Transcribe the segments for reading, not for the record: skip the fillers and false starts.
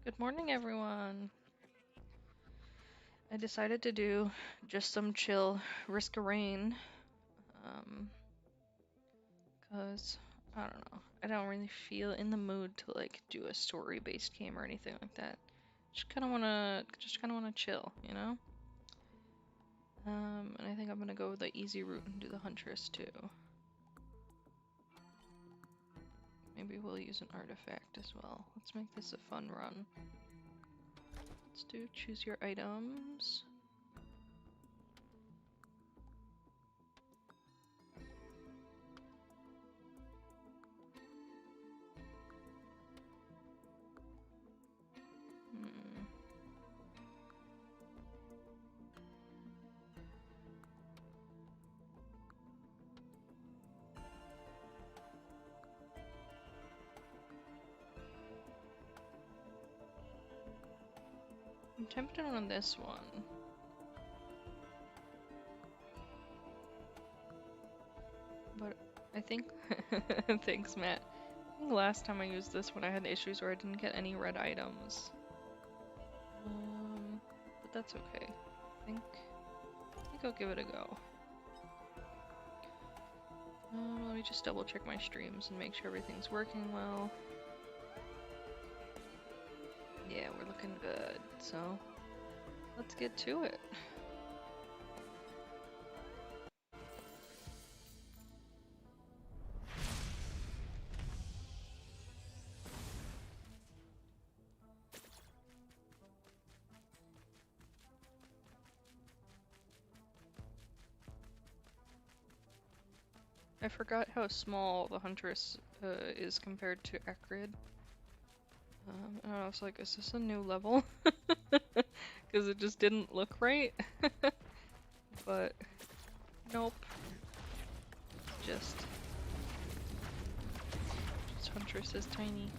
Good morning, everyone. I decided to do just some chill Risk of Rain, cause I don't know. I don't really feel in the mood to like do a story-based game or anything like that. Just kind of wanna chill, you know. And I think I'm gonna go the easy route and do the Huntress too. Maybe we'll use an artifact as well. Let's make this a fun run. Let's do choose your items. I'm tempted on this one. But I think thanks, Matt. I think last time I used this when I had issues where I didn't get any red items. But that's okay. I think I'll give it a go. Let me just double check my streams and make sure everything's working well. Yeah, we're looking good. So let's get to it. I forgot how small the Huntress is compared to Acrid. And I was like, is this a new level? Because it just didn't look right. But nope. Just Huntress is tiny.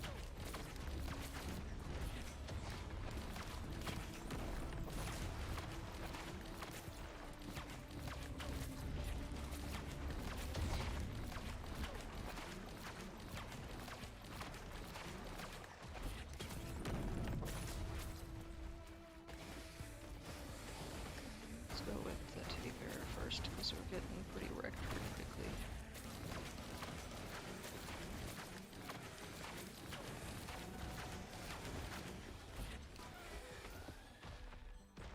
Let's go with the Teddy Bear first, because we're getting pretty wrecked pretty quickly.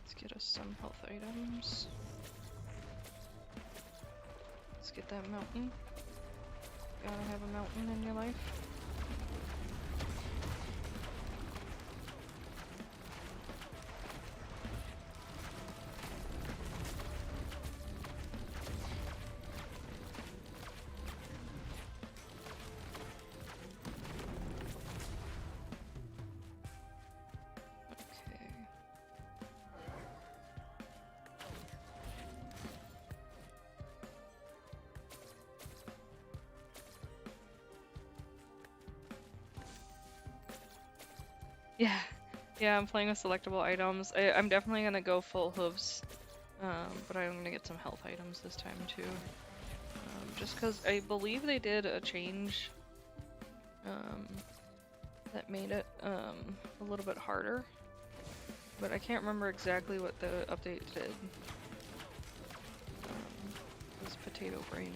Let's get us some health items. Let's get that mountain. Gotta have a mountain in your life. Okay. Yeah, I'm playing with selectable items. I'm definitely gonna go full hooves, but I'm gonna get some health items this time too. Just because I believe they did a change that made it a little bit harder, but I can't remember exactly what the update did. This potato brain.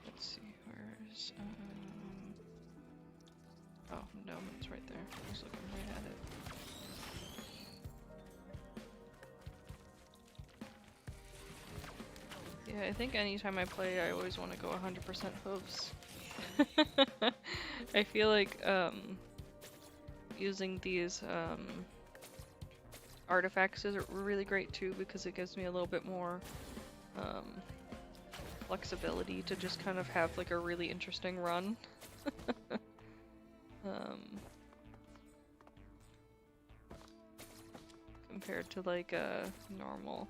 Let's see, where's oh no, it's right there. I was looking right at it. Yeah, I think anytime I play, I always want to go 100% hooves. I feel like using these artifacts is really great too, because it gives me a little bit more flexibility to just kind of have like a really interesting run. compared to like a normal.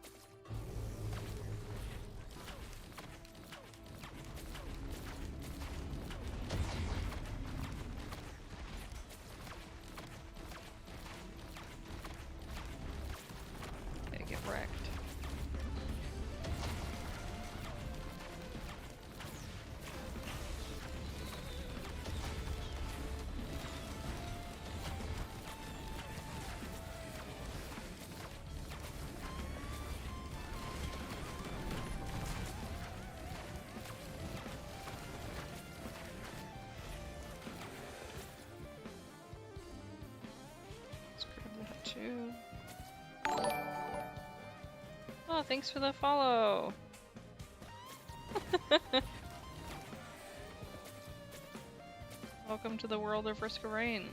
Okay, get wrecked. Too. Oh, thanks for the follow. Welcome to the world of Risk of Rain.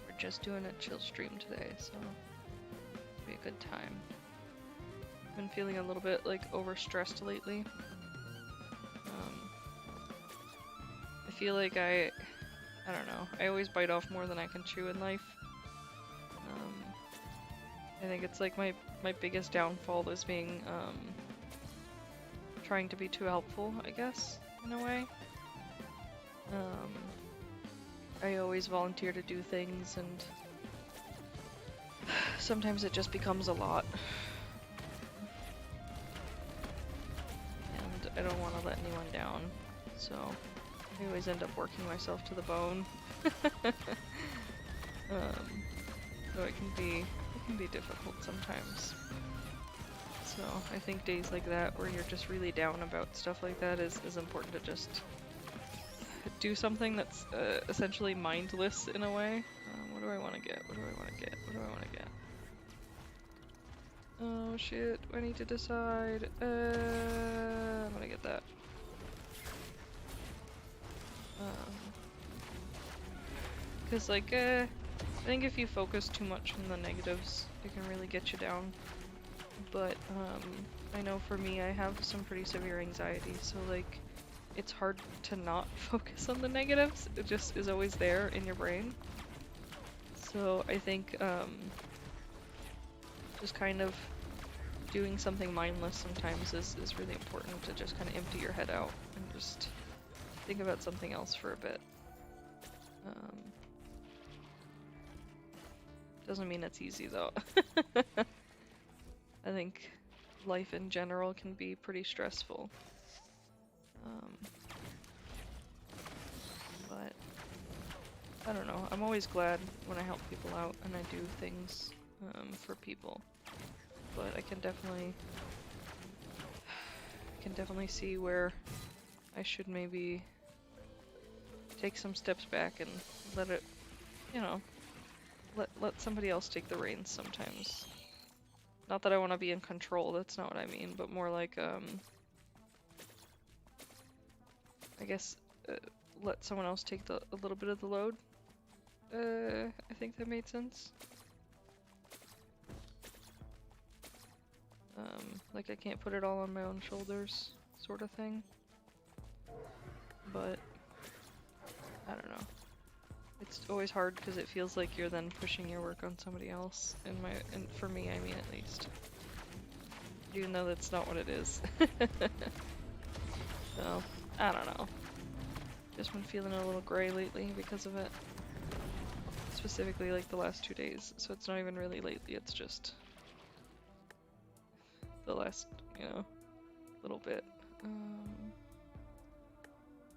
We're just doing a chill stream today, so it'll be a good time. I've been feeling a little bit like overstressed lately. I feel like I don't know. I always bite off more than I can chew in life. I think it's like my biggest downfall is being, trying to be too helpful, I guess, in a way. I always volunteer to do things, and sometimes it just becomes a lot. And I don't want to let anyone down, so I always end up working myself to the bone. So it can be difficult sometimes. So I think days like that where you're just really down about stuff like that is important to just do something that's essentially mindless in a way. What do I want to get? What do I want to get? What do I want to get? Oh shit, I need to decide. I'm gonna get that. Because like, I think if you focus too much on the negatives, it can really get you down. But I know for me, I have some pretty severe anxiety, so like, it's hard to not focus on the negatives. It just is always there in your brain. So I think just kind of doing something mindless sometimes is really important, to just kind of empty your head out and just think about something else for a bit. Doesn't mean it's easy though. I think life in general can be pretty stressful. But I don't know, I'm always glad when I help people out and I do things for people. But I can definitely see where I should maybe take some steps back and let it, you know, let somebody else take the reins sometimes. Not that I want to be in control, that's not what I mean, but more like, I guess, let someone else take a little bit of the load. I think that made sense. Like I can't put it all on my own shoulders, sort of thing. But, I don't know. It's always hard because it feels like you're then pushing your work on somebody else, and for me, I mean at least. Even though that's not what it is. So, I don't know. Just been feeling a little gray lately because of it. Specifically like the last 2 days, so it's not even really lately, it's just the last, little bit.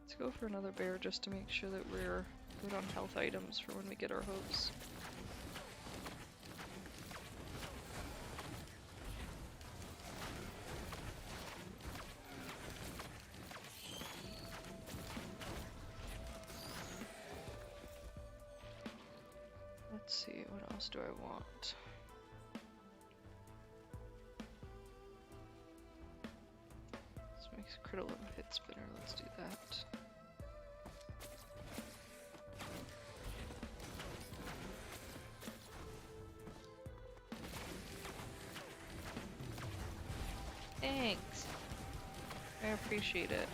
Let's go for another bear just to make sure that we're good on health items for when we get our hooves. Let's see, what else do I want? This makes critical hit spinner, let's do that. Thanks! I appreciate it.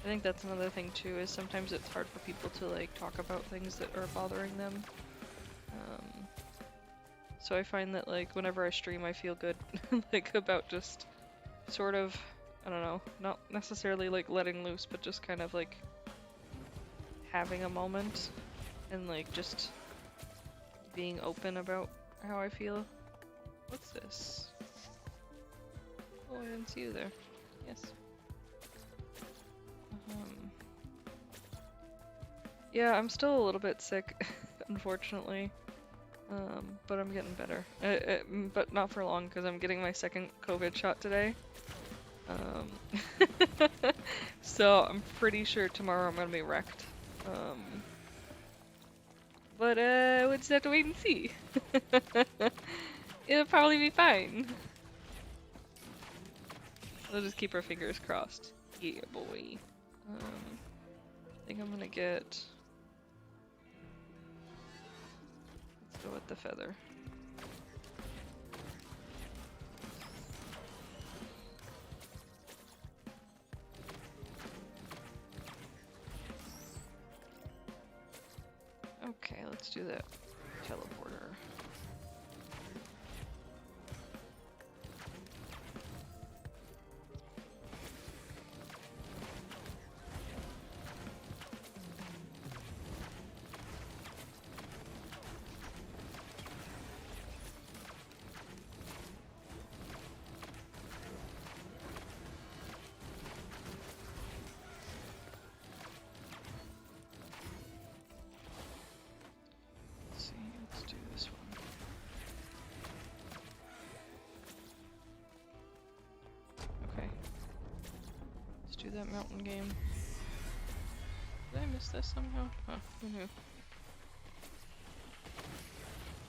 I think that's another thing too, is sometimes it's hard for people to like talk about things that are bothering them. So I find that like whenever I stream I feel good like about just sort of, I don't know, not necessarily like letting loose, but just kind of like having a moment and like just being open about how I feel. What's this? Oh, I didn't see you there. Yes. Yeah, I'm still a little bit sick, unfortunately. But I'm getting better. But not for long, because I'm getting my second COVID shot today. So I'm pretty sure tomorrow I'm gonna be wrecked. But we'll just have to wait and see. It'll probably be fine. We'll just keep our fingers crossed. Yeah, boy. I think I'm gonna get... Let's go with the feather. Okay, let's do that teleporter. Do that mountain game. Did I miss this somehow? Huh, who knew? Of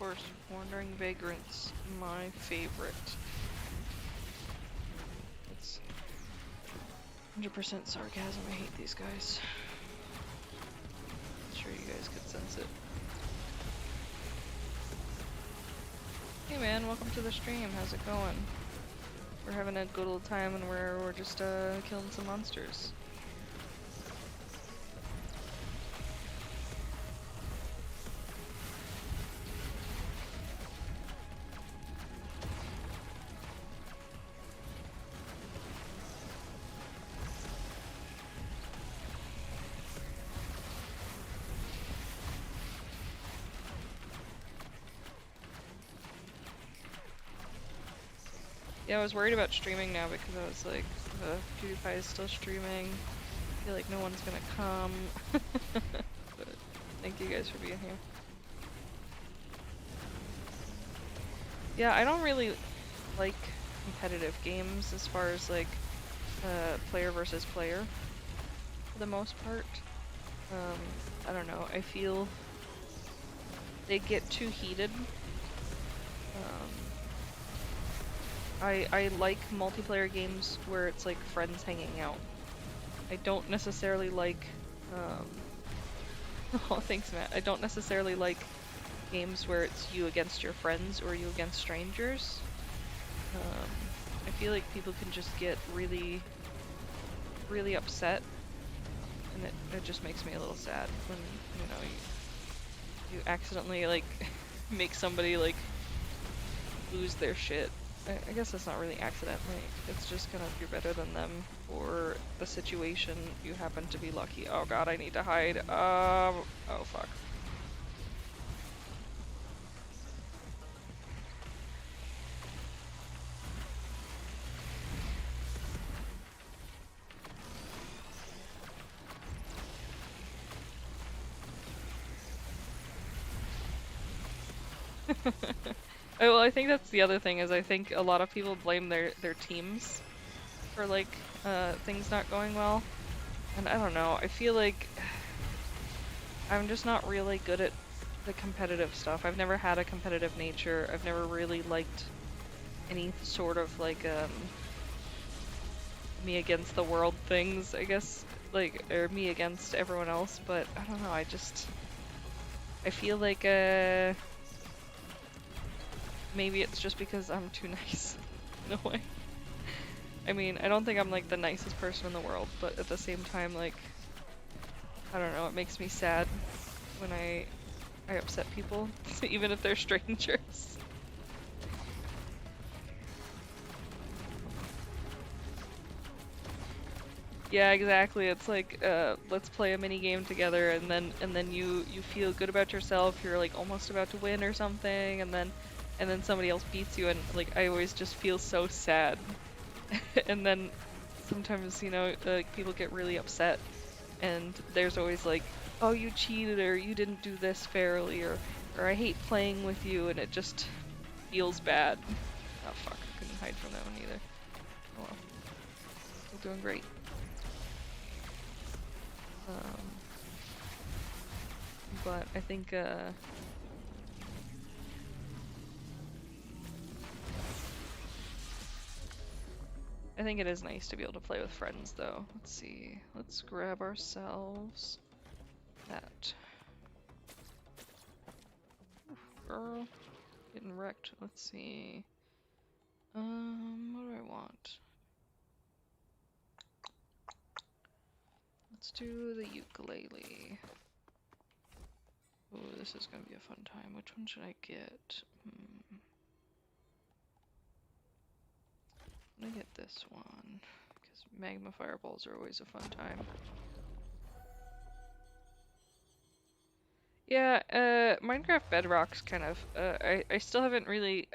course, Wandering Vagrants, my favorite. It's 100% sarcasm, I hate these guys. I'm sure you guys could sense it. Hey man, welcome to the stream, how's it going? We're having a good old time and we're just killing some monsters. Yeah, I was worried about streaming now because I was like, PewDiePie is still streaming. I feel like no one's gonna come. But thank you guys for being here. Yeah, I don't really like competitive games as far as like player versus player for the most part. I don't know, I feel they get too heated. I like multiplayer games where it's like friends hanging out. I don't necessarily like, oh thanks Matt, I don't necessarily like games where it's you against your friends or you against strangers. I feel like people can just get really, really upset, and it just makes me a little sad when, you know, you accidentally like make somebody like lose their shit. I guess it's not really accidentally, it's just kind of you're better than them, or the situation you happen to be lucky. Oh god, I need to hide. Oh fuck. Well, I think that's the other thing, is I think a lot of people blame their teams for like things not going well. And I don't know, I feel like I'm just not really good at the competitive stuff. I've never had a competitive nature. I've never really liked any sort of like me against the world things, I guess, like, or me against everyone else, but I don't know, I feel like maybe it's just because I'm too nice in a way. I mean, I don't think I'm like the nicest person in the world, but at the same time, like, I don't know, it makes me sad when I upset people, even if they're strangers. Yeah, exactly. It's like, let's play a mini game together, and then you feel good about yourself. You're like almost about to win or something, and then somebody else beats you, and like I always just feel so sad. And then sometimes, you know, people get really upset, and there's always like, oh, you cheated, or you didn't do this fairly, or I hate playing with you, and it just feels bad. Oh fuck, I couldn't hide from that one either. Oh well. Still doing great. But I think it is nice to be able to play with friends, though. Let's see. Let's grab ourselves that. Oof, girl, getting wrecked. Let's see. What do I want? Let's do the ukulele. Ooh, this is gonna be a fun time. Which one should I get? I'm gonna get this one, because magma fireballs are always a fun time. Yeah, Minecraft Bedrock's kind of, I still haven't really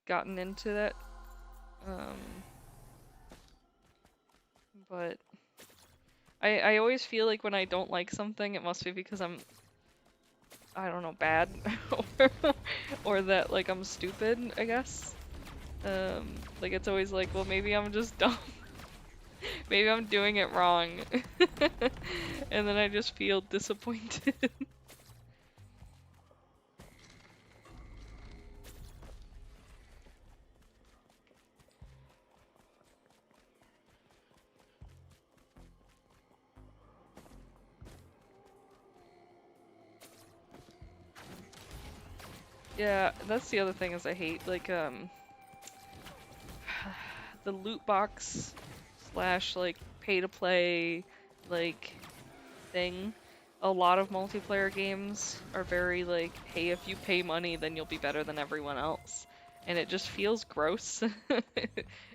gotten into that, but I always feel like when I don't like something, it must be because I don't know, bad, or that, like, I'm stupid, I guess. Like, it's always like, well, maybe I'm just dumb. Maybe I'm doing it wrong. And then I just feel disappointed. Yeah, that's the other thing is I hate, like, the loot box slash, like, pay to play, like, thing. A lot of multiplayer games are very like, hey, if you pay money, then you'll be better than everyone else. And it just feels gross.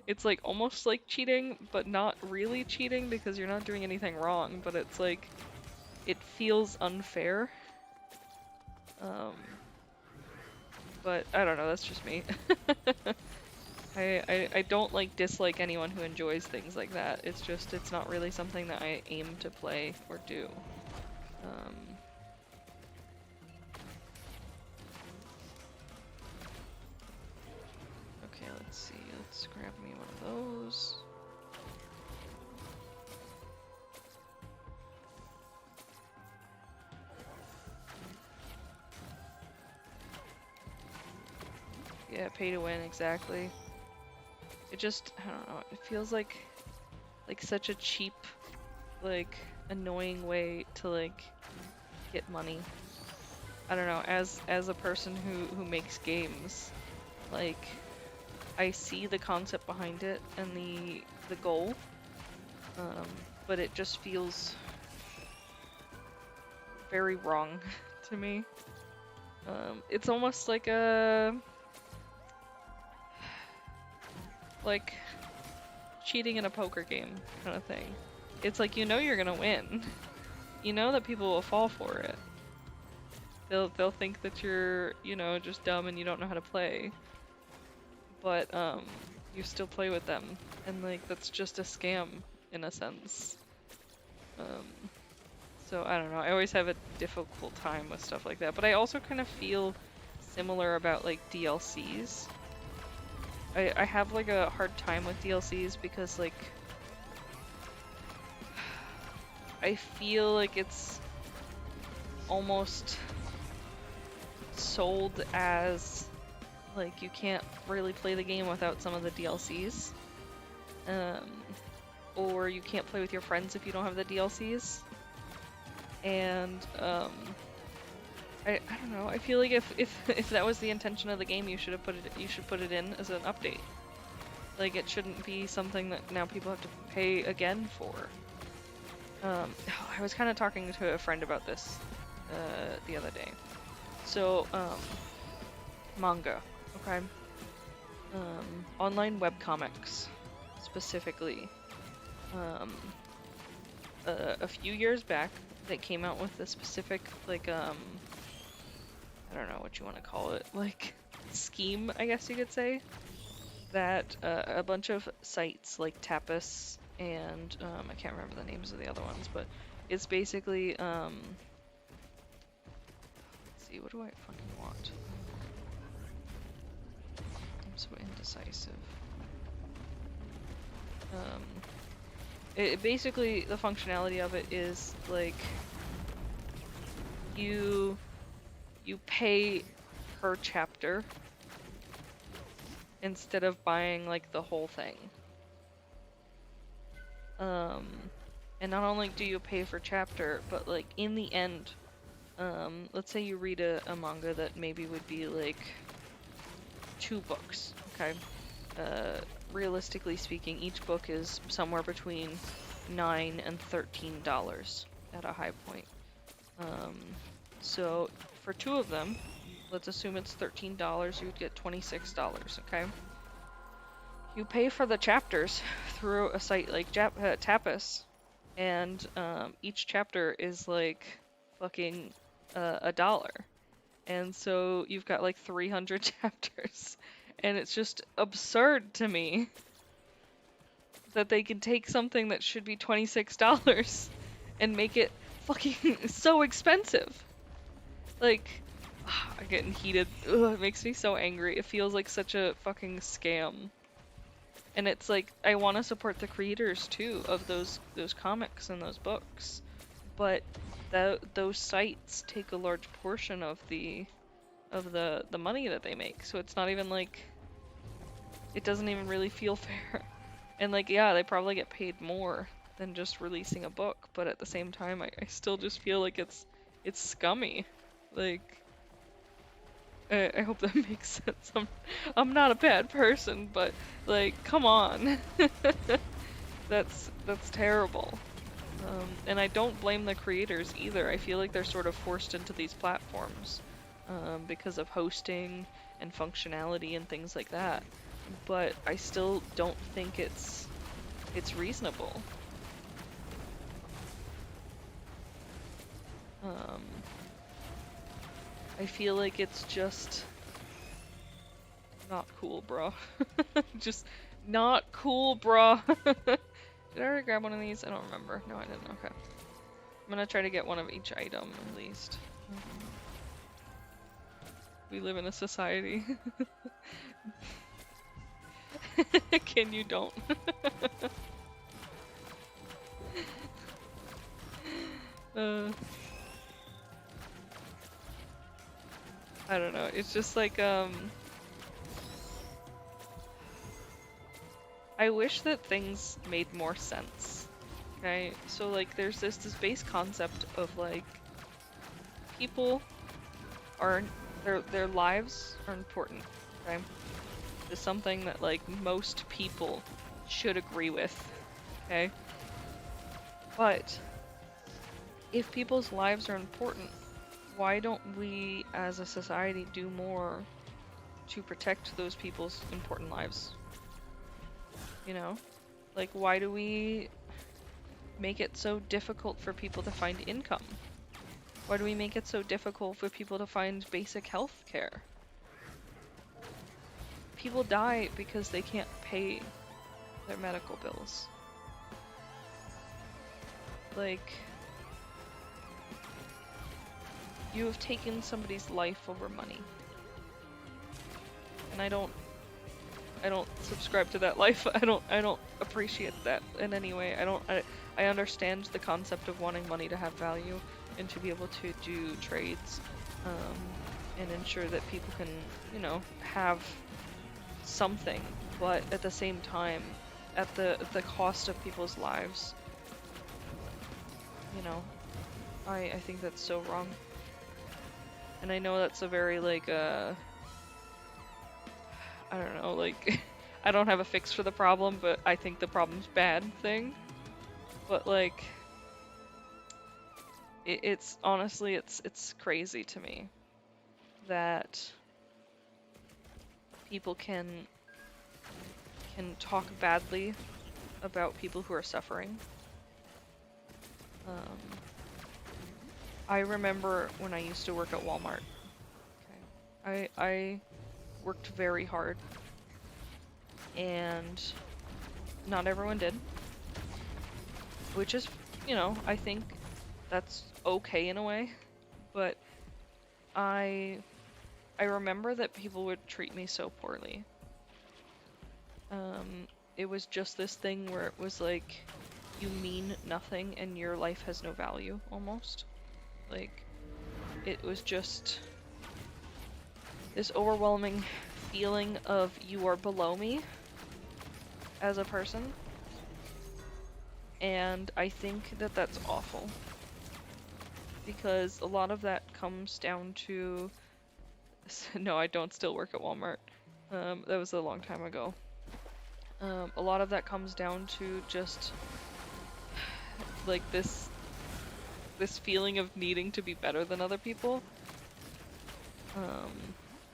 It's like almost like cheating, but not really cheating because you're not doing anything wrong, but it's like, it feels unfair. But I don't know, that's just me. I don't like dislike anyone who enjoys things like that. It's just, it's not really something that I aim to play or do. Okay, let's see. Let's grab me one of those. Yeah, pay to win, exactly. It just, I don't know, it feels like such a cheap, like, annoying way to, like, get money. I don't know, as a person who makes games, like, I see the concept behind it and the goal, but it just feels very wrong to me. It's almost like a cheating in a poker game kind of thing. It's like, you know you're gonna win. You know that people will fall for it. They'll think that you're, you know, just dumb and you don't know how to play. But you still play with them, and like that's just a scam in a sense. So I don't know. I always have a difficult time with stuff like that. But I also kind of feel similar about like DLCs. I have like a hard time with DLCs because like I feel like it's almost sold as like you can't really play the game without some of the DLCs. Or you can't play with your friends if you don't have the DLCs. And I don't know. I feel like if that was the intention of the game, you should put it in as an update. Like, it shouldn't be something that now people have to pay again for. I was kind of talking to a friend about this the other day. So, manga, okay? Online webcomics, specifically. A few years back, they came out with a specific, like, I don't know what you want to call it, like, scheme, I guess you could say, that a bunch of sites like Tapas and, I can't remember the names of the other ones, but it's basically, let's see, what do I fucking want? I'm so indecisive. Basically, the functionality of it is, like, you pay per chapter instead of buying, like, the whole thing. And not only do you pay for chapter, but, like, in the end, let's say you read a manga that maybe would be, like, 2 books, okay? Realistically speaking, each book is somewhere between $9 and $13 at a high point. So for 2 of them, let's assume it's $13, you would get $26, okay? You pay for the chapters through a site like Tapas, and each chapter is like fucking $1. And so you've got like 300 chapters. And it's just absurd to me that they can take something that should be $26 and make it fucking so expensive. Like, I'm getting heated. Ugh, it makes me so angry. It feels like such a fucking scam. And it's like, I want to support the creators too of those comics and those books. But those sites take a large portion of the money that they make. So it's not even like, it doesn't even really feel fair. And like, yeah, they probably get paid more than just releasing a book, but at the same time, I still just feel like it's scummy. Like, I hope that makes sense. I'm not a bad person, but like, come on. That's terrible. And I don't blame the creators either. I feel like they're sort of forced into these platforms because of hosting and functionality and things like that. But I still don't think it's reasonable. I feel like it's just not cool, bro. Just not cool, bro. Did I already grab one of these? I don't remember. No, I didn't. Okay. I'm gonna try to get one of each item, at least. We live in a society. Can you don't? I don't know. It's just like, I wish that things made more sense. Okay? So like, there's this base concept of like, people are, their lives are important. Okay? It's something that like most people should agree with. Okay? But if people's lives are important, why don't we as a society do more to protect those people's important lives? You know? Like, why do we make it so difficult for people to find income? Why do we make it so difficult for people to find basic health care? People die because they can't pay their medical bills. Like, you have taken somebody's life over money. And I don't subscribe to that life. I don't appreciate that in any way. I understand the concept of wanting money to have value and to be able to do trades, and ensure that people can, you know, have something, but at the same time, at the cost of people's lives. You know, I think that's so wrong. And I know that's a very, like, I don't know, like, I don't have a fix for the problem, but I think the problem's bad thing. But like, it's honestly, it's crazy to me that people can talk badly about people who are suffering. I remember when I used to work at Walmart. Okay. I worked very hard, and not everyone did, which is, you know, I think that's okay in a way, but I remember that people would treat me so poorly. It was just this thing where it was like, you mean nothing and your life has no value, almost. Like, it was just this overwhelming feeling of you are below me as a person. And I think that that's awful. Because a lot of that comes down to... No, I don't still work at Walmart. That was a long time ago. A lot of that comes down to just like this feeling of needing to be better than other people.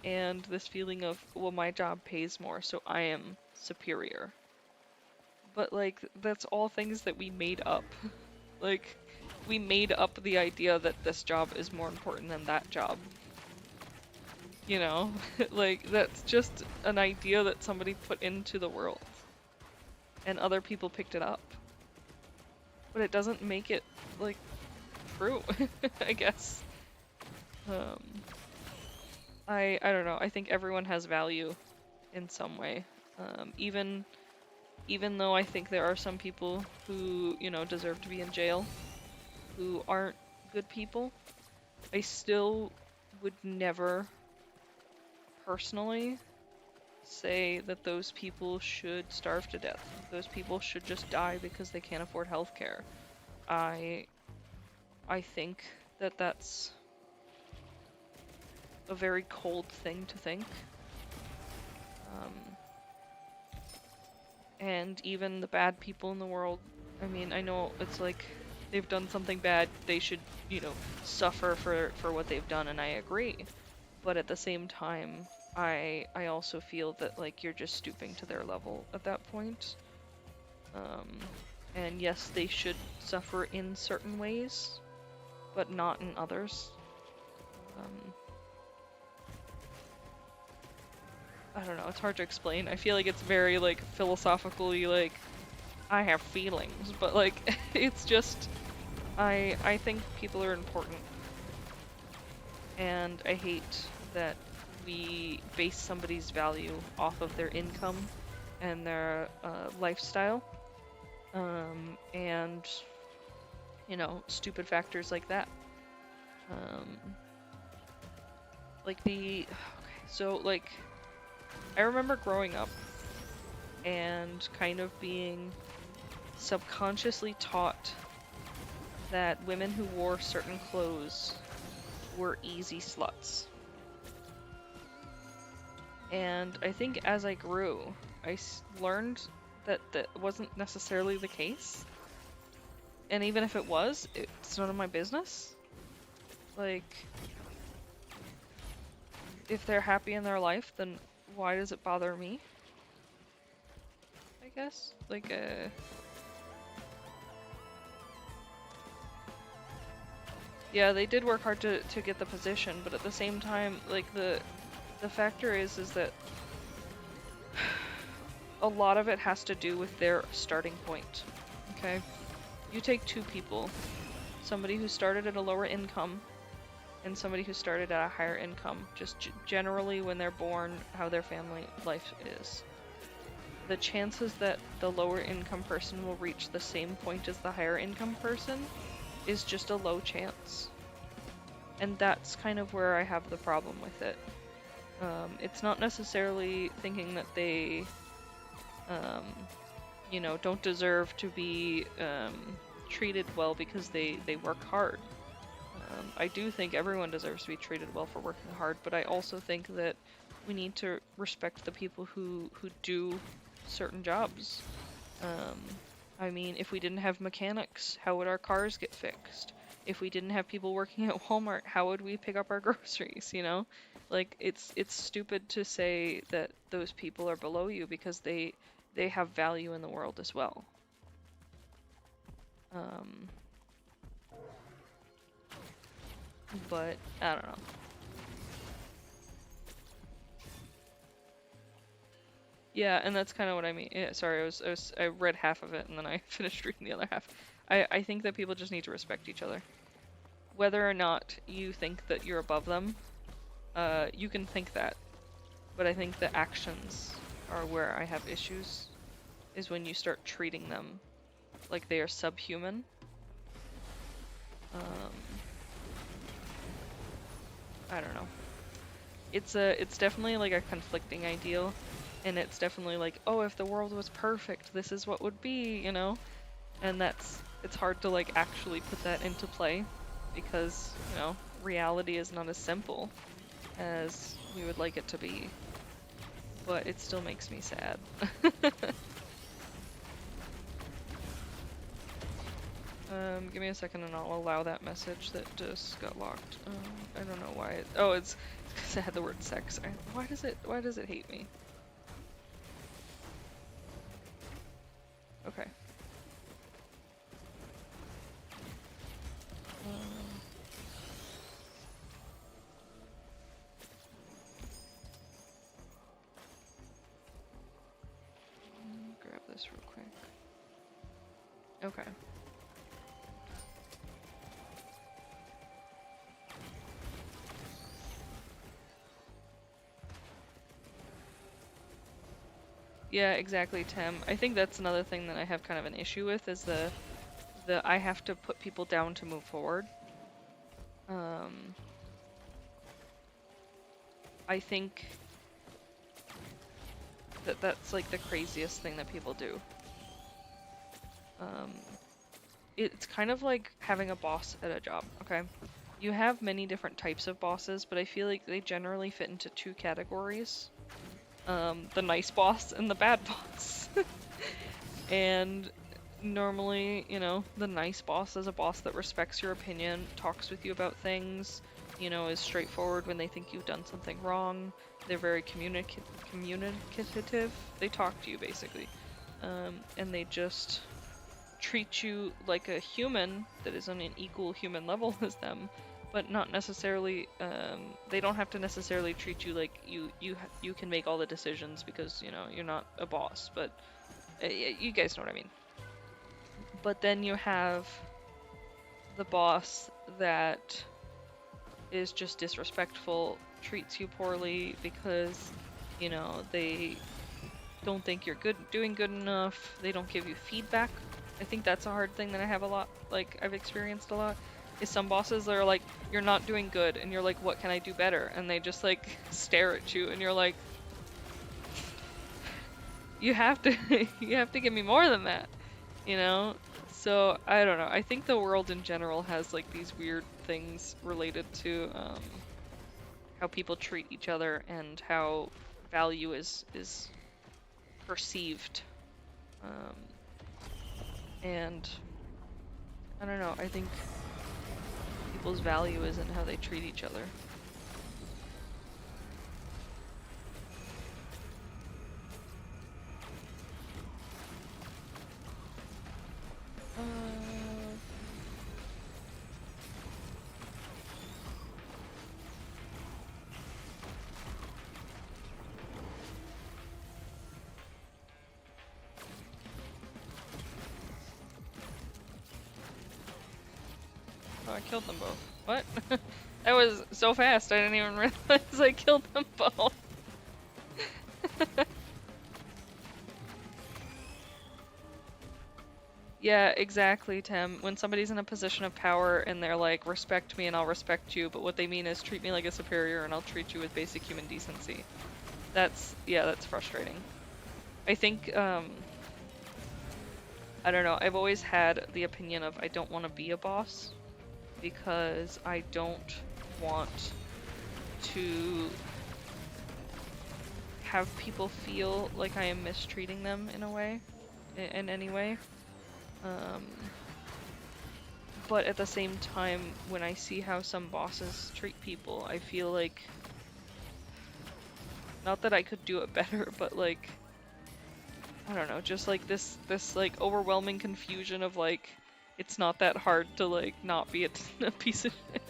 And this feeling of, well, my job pays more, so I am superior. But like, that's all things that we made up. Like, we made up the idea that this job is more important than that job. You know? Like, that's just an idea that somebody put into the world. And other people picked it up. But it doesn't make it, like, true, I guess. I don't know, I think everyone has value in some way. Even though I think there are some people who, you know, deserve to be in jail, who aren't good people, I still would never personally say that those people should starve to death. Those people should just die because they can't afford healthcare. I think that that's a very cold thing to think. And even the bad people in the world, I mean, I know it's like they've done something bad, they should, you know, suffer for what they've done, and I agree. But at the same time, I also feel that, like, you're just stooping to their level at that point. And yes, they should suffer in certain ways, but not in others. I don't know, it's hard to explain. I feel like it's very, like, philosophically, like, I have feelings, but, like, it's just, I think people are important. And I hate that we base somebody's value off of their income and their lifestyle. And, you know, stupid factors like that. Like okay, so, like, I remember growing up and kind of being subconsciously taught that women who wore certain clothes were easy sluts. And I think as I grew, I learned that that wasn't necessarily the case. And even if it was, it's none of my business. Like, if they're happy in their life, then why does it bother me? I guess. Like, yeah, they did work hard to get the position, but at the same time, like, the factor is that a lot of it has to do with their starting point, okay? You take two people, somebody who started at a lower income and somebody who started at a higher income, just generally when they're born, how their family life is. The chances that the lower income person will reach the same point as the higher income person is just a low chance. And that's kind of where I have the problem with it. It's not necessarily thinking that they, you know, don't deserve to be treated well because they work hard. I do think everyone deserves to be treated well for working hard, but I also think that we need to respect the people who do certain jobs. I mean, if we didn't have mechanics, how would our cars get fixed? If we didn't have people working at Walmart, how would we pick up our groceries, you know? Like it's stupid to say that those people are below you because they have value in the world as well. But I don't know. Yeah, and that's kind of what I mean. Yeah, sorry, I read half of it and then I finished reading the other half. I think that people just need to respect each other. Whether or not you think that you're above them, you can think that. But I think the actions are where I have issues, is when you start treating them like they are subhuman. I don't know. It's definitely like a conflicting ideal, and it's definitely like, oh, if the world was perfect, this is what would be, you know? And it's hard to like actually put that into play because, you know, reality is not as simple as we would like it to be. But it still makes me sad. Give me a second and I'll allow that message that just got locked. I don't know why oh, it's because it had the word sex. Why does it hate me? Okay. Grab this real quick. Okay. Yeah, exactly, Tim. I think that's another thing that I have kind of an issue with is the I have to put people down to move forward. I think that that's like the craziest thing that people do. It's kind of like having a boss at a job, okay? You have many different types of bosses, but I feel like they generally fit into two categories. The nice boss and the bad boss. And normally, you know, the nice boss is a boss that respects your opinion, talks with you about things, you know, is straightforward when they think you've done something wrong. They're very communicative. They talk to you, basically. And they just treat you like a human that is on an equal human level as them, but not necessarily, they don't have to necessarily treat you like you can make all the decisions because, you know, you're not a boss, but you guys know what I mean. But then you have the boss that is just disrespectful, treats you poorly because, you know, they don't think you're doing good enough, they don't give you feedback. I think that's a hard thing that I have a lot, like, I've experienced a lot, is some bosses that are like, you're not doing good, and you're like, what can I do better? And they just, like, stare at you, and you're like, you have to give me more than that, you know? So, I don't know, I think the world in general has, like, these weird things related to, how people treat each other and how value is perceived. And I don't know, I think people's value is in how they treat each other. Oh, I killed them both. What? That was so fast, I didn't even realize I killed them both. Yeah, exactly, Tim. When somebody's in a position of power and they're like, respect me and I'll respect you, but what they mean is treat me like a superior and I'll treat you with basic human decency. That's frustrating. I think, I don't know, I've always had the opinion of I don't want to be a boss because I don't want to have people feel like I am mistreating them in a way, in any way. But at the same time, when I see how some bosses treat people, I feel like, not that I could do it better, but like, I don't know, just like this like overwhelming confusion of like, it's not that hard to like not be a piece of shit.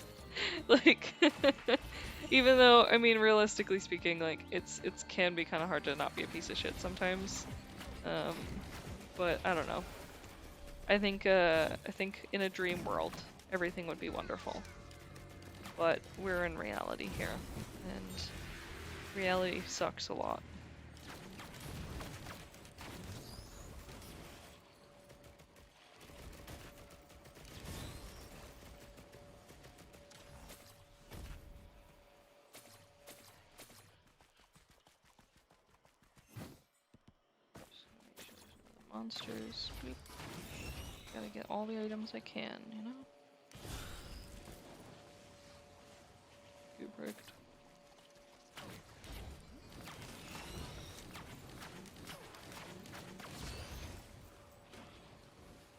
Like, even though, I mean, realistically speaking, like, it's can be kind of hard to not be a piece of shit sometimes. But I don't know. I think in a dream world, everything would be wonderful. But we're in reality here, and reality sucks a lot. Monsters. Beep. Gotta get all the items I can, you know? You bricked.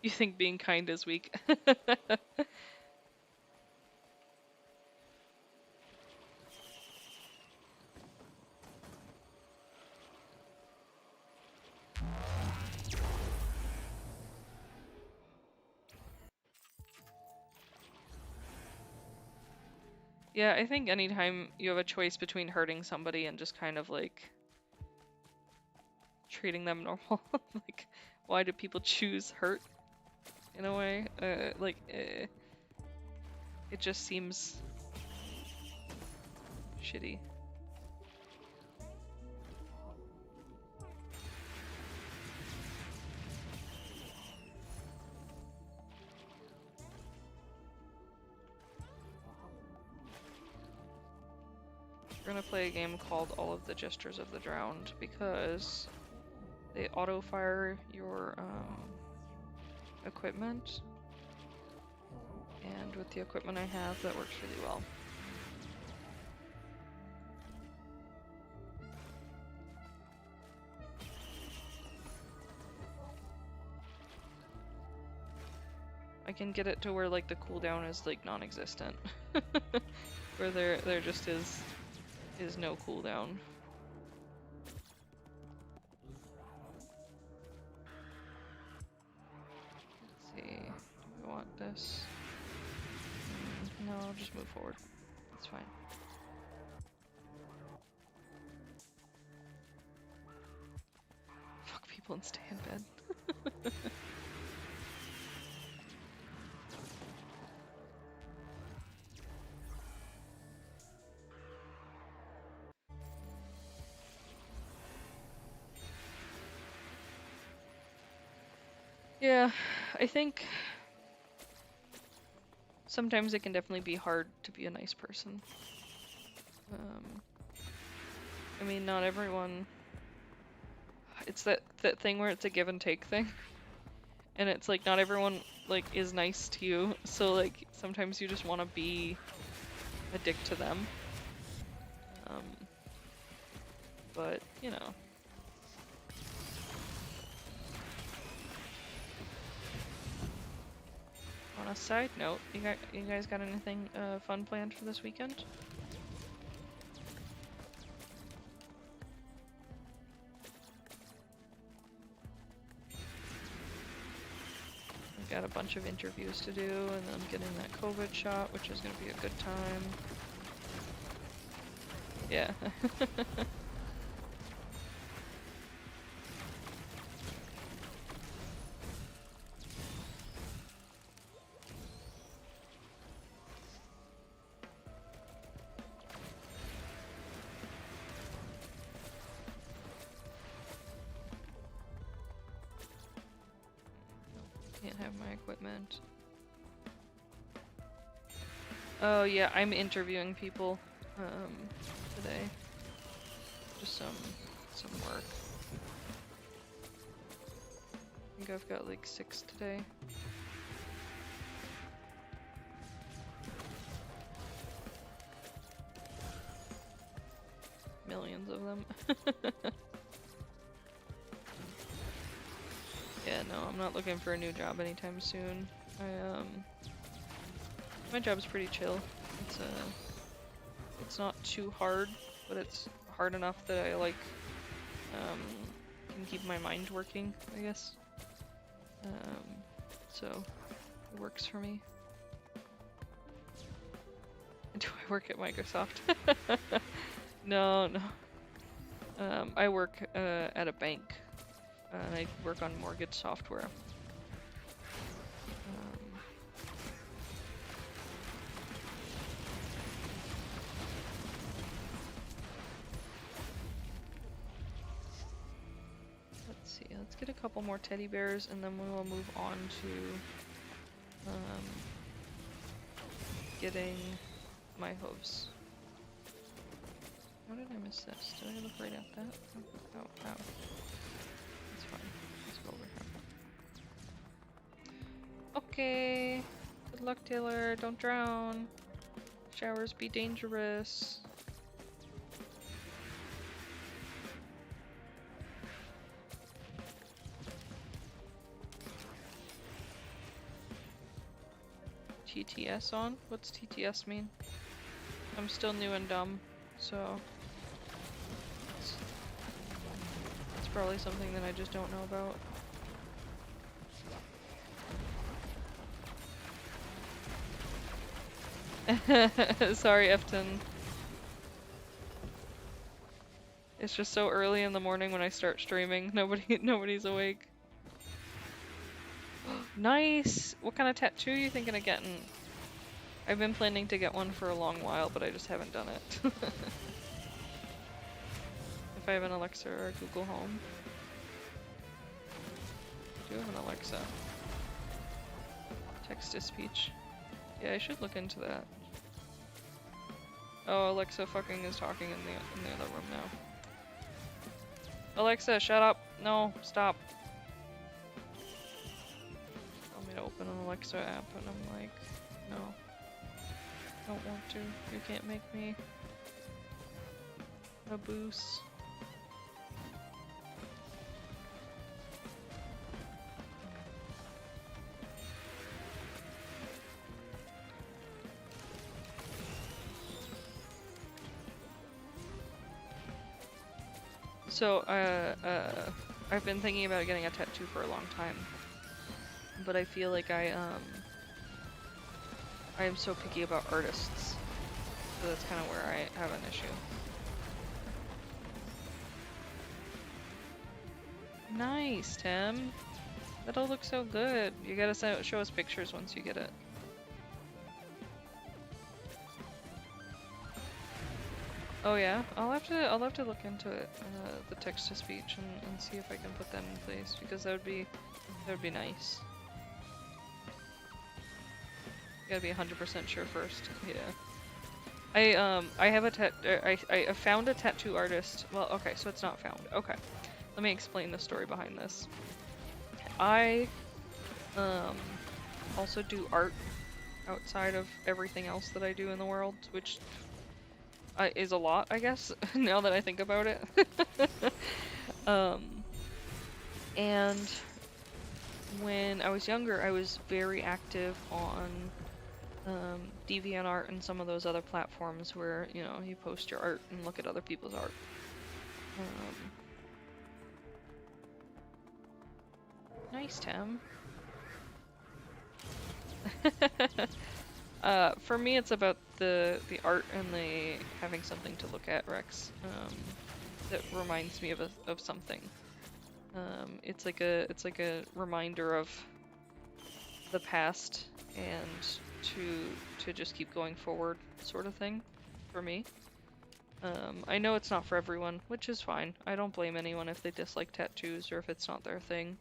You think being kind is weak? Yeah, I think anytime you have a choice between hurting somebody and just kind of like treating them normal, like, why do people choose hurt in a way? It just seems shitty. We're gonna play a game called All of the Gestures of the Drowned because they auto-fire your equipment, and with the equipment I have, that works really well. I can get it to where like the cooldown is like non-existent, where there just is no cooldown. Let's see, do we want this? No, I'll just move forward. It's fine. Fuck people and stay in bed. Yeah, I think sometimes it can definitely be hard to be a nice person. I mean, not everyone... It's that thing where it's a give and take thing. And it's like, not everyone, like, is nice to you. So, like, sometimes you just want to be a dick to them. But, you know. On a side note, you guys got anything fun planned for this weekend? I've got a bunch of interviews to do, and then I'm getting that COVID shot, which is going to be a good time. Yeah. Can't have my equipment. Oh yeah, I'm interviewing people today. Just some work. I think I've got like 6 today. Millions. millions of them. Yeah, no, I'm not looking for a new job anytime soon. My job's pretty chill. It's not too hard, but it's hard enough that I like can keep my mind working, I guess. So it works for me. Do I work at Microsoft? No, no. I work at a bank, and I work on mortgage software. Let's see, let's get a couple more teddy bears, and then we will move on to getting my hooves. How did I miss this? Did I look right at that? Oh, ow. That's fine. Let's go over here. Okay. Good luck, Taylor. Don't drown. Showers be dangerous. TTS on? What's TTS mean? I'm still new and dumb, so it's probably something that I just don't know about. Sorry, Efton. It's just so early in the morning when I start streaming. Nobody's awake. Nice! What kind of tattoo are you thinking of getting? I've been planning to get one for a long while, but I just haven't done it. If I have an Alexa or a Google Home. I do have an Alexa. Text-to-speech. Yeah, I should look into that. Oh, Alexa fucking is talking in the other room now. Alexa, shut up! No, stop. Tell me to open an Alexa app, and I'm like, no. Don't want to. You can't make me a boost. So, I've been thinking about getting a tattoo for a long time, but I feel like I am so picky about artists, so that's kind of where I have an issue. Nice, Tim. That'll look so good. You gotta show us pictures once you get it. Oh yeah, I'll have to look into it, the text-to-speech, and see if I can put that in place, because that would be nice. You gotta be 100% sure first. Yeah. I have I found a tattoo artist. Well, okay, so it's not found. Okay, let me explain the story behind this. I also do art outside of everything else that I do in the world, which is a lot, I guess, now that I think about it. And when I was younger, I was very active on DeviantArt and some of those other platforms where, you know, you post your art and look at other people's art. Nice, Tim. For me, it's about the art and the having something to look at, Rex. That reminds me of something. It's like a reminder of the past and to just keep going forward, sort of thing, for me. I know it's not for everyone, which is fine. I don't blame anyone if they dislike tattoos or if it's not their thing.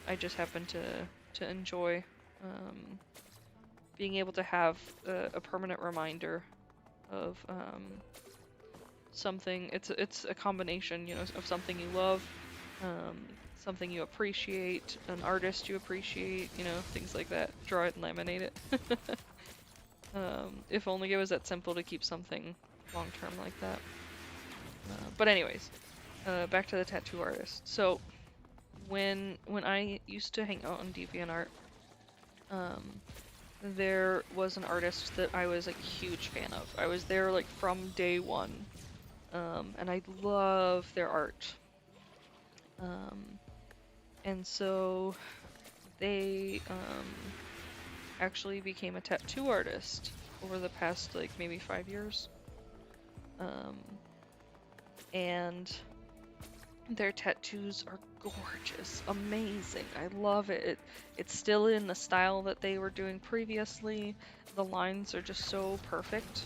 I just happen to enjoy being able to have a permanent reminder of something. It's a combination, you know, of something you love, something you appreciate, an artist you appreciate, you know, things like that. Draw it and laminate it. If only it was that simple to keep something long term like that. But anyways, back to the tattoo artist. So when I used to hang out on DeviantArt, there was an artist that I was like a huge fan of. I was there like from day one, and I love their art. And so they actually became a tattoo artist over the past like maybe 5 years. And their tattoos are gorgeous, amazing. I love it. It's still in the style that they were doing previously. The lines are just so perfect.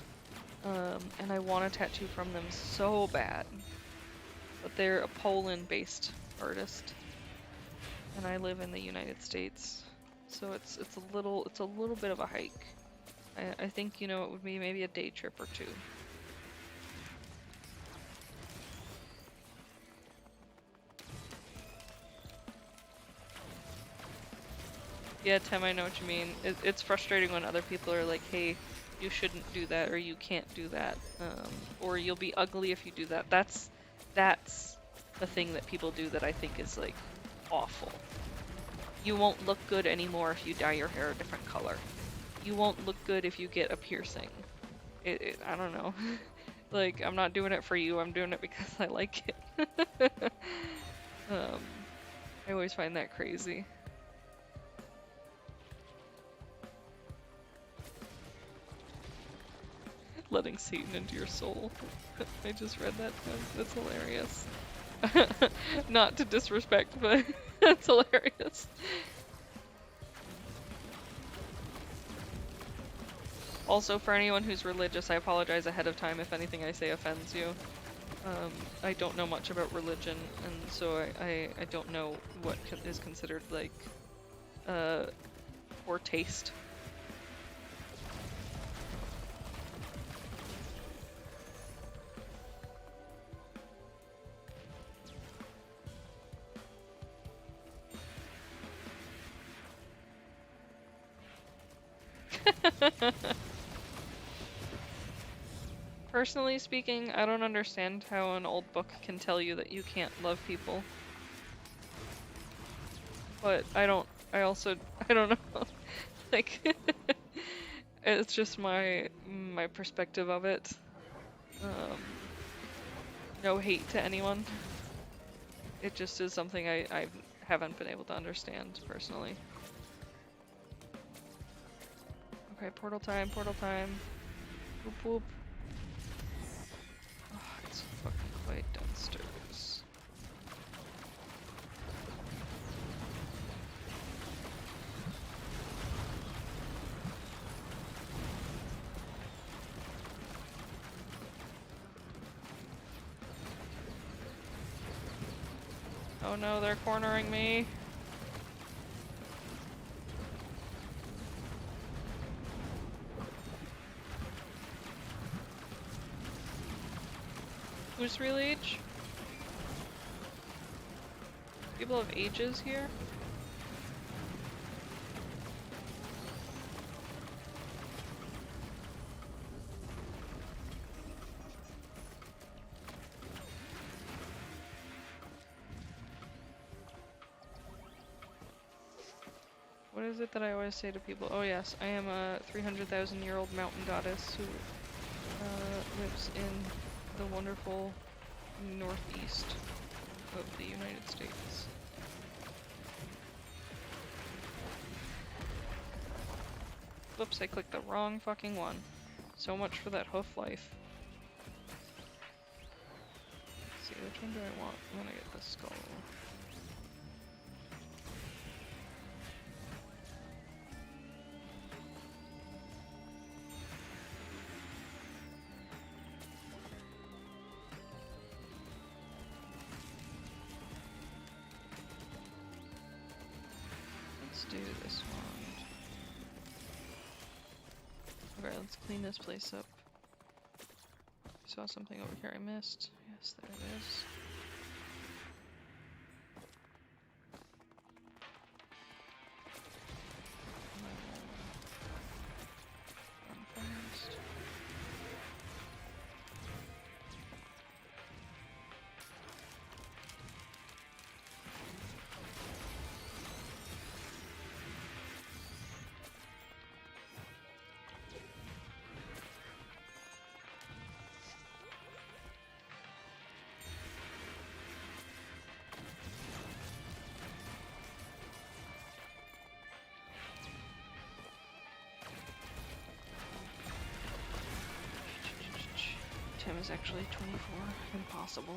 And I want a tattoo from them so bad. But they're a Poland-based artist, and I live in the United States, so it's a little bit of a hike. I think, you know, it would be maybe a day trip or two. Yeah, Tim, I know what you mean. It's frustrating when other people are like, hey, you shouldn't do that, or you can't do that, or you'll be ugly if you do that. That's the thing that people do that I think is like awful. You won't look good anymore if you dye your hair a different color. You won't look good if you get a piercing. I don't know. Like, I'm not doing it for you, I'm doing it because I like it. I always find that crazy. Letting Satan into your soul. I just read that. That's hilarious. Not to disrespect, but that's hilarious. Also, for anyone who's religious, I apologize ahead of time if anything I say offends you. I don't know much about religion, and so I don't know what is considered, like, poor taste. Personally speaking, I don't understand how an old book can tell you that you can't love people. But I don't know. Like, it's just my perspective of it. No hate to anyone. It just is something I haven't been able to understand personally. Okay, portal time, portal time. Whoop whoop. Oh, it's fucking quiet downstairs. Oh no, they're cornering me. Who's real age? People have ages here? What is it that I always say to people? Oh yes, I am a 300,000-year-old mountain goddess who lives in the wonderful northeast of the United States. Whoops, I clicked the wrong fucking one. So much for that hoof life. Let's see, which one do I want? I want to get the skull. Let's do this one. Okay, let's clean this place up. I saw something over here I missed. Yes, there it is. Tim is actually 24. Impossible.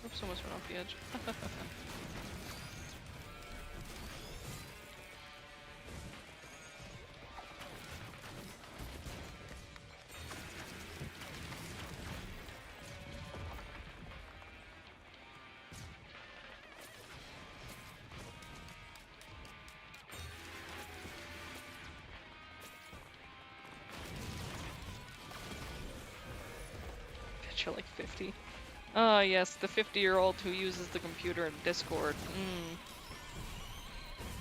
Oops, almost went off the edge. You're like 50. Ah, yes, the 50-year-old who uses the computer and Discord.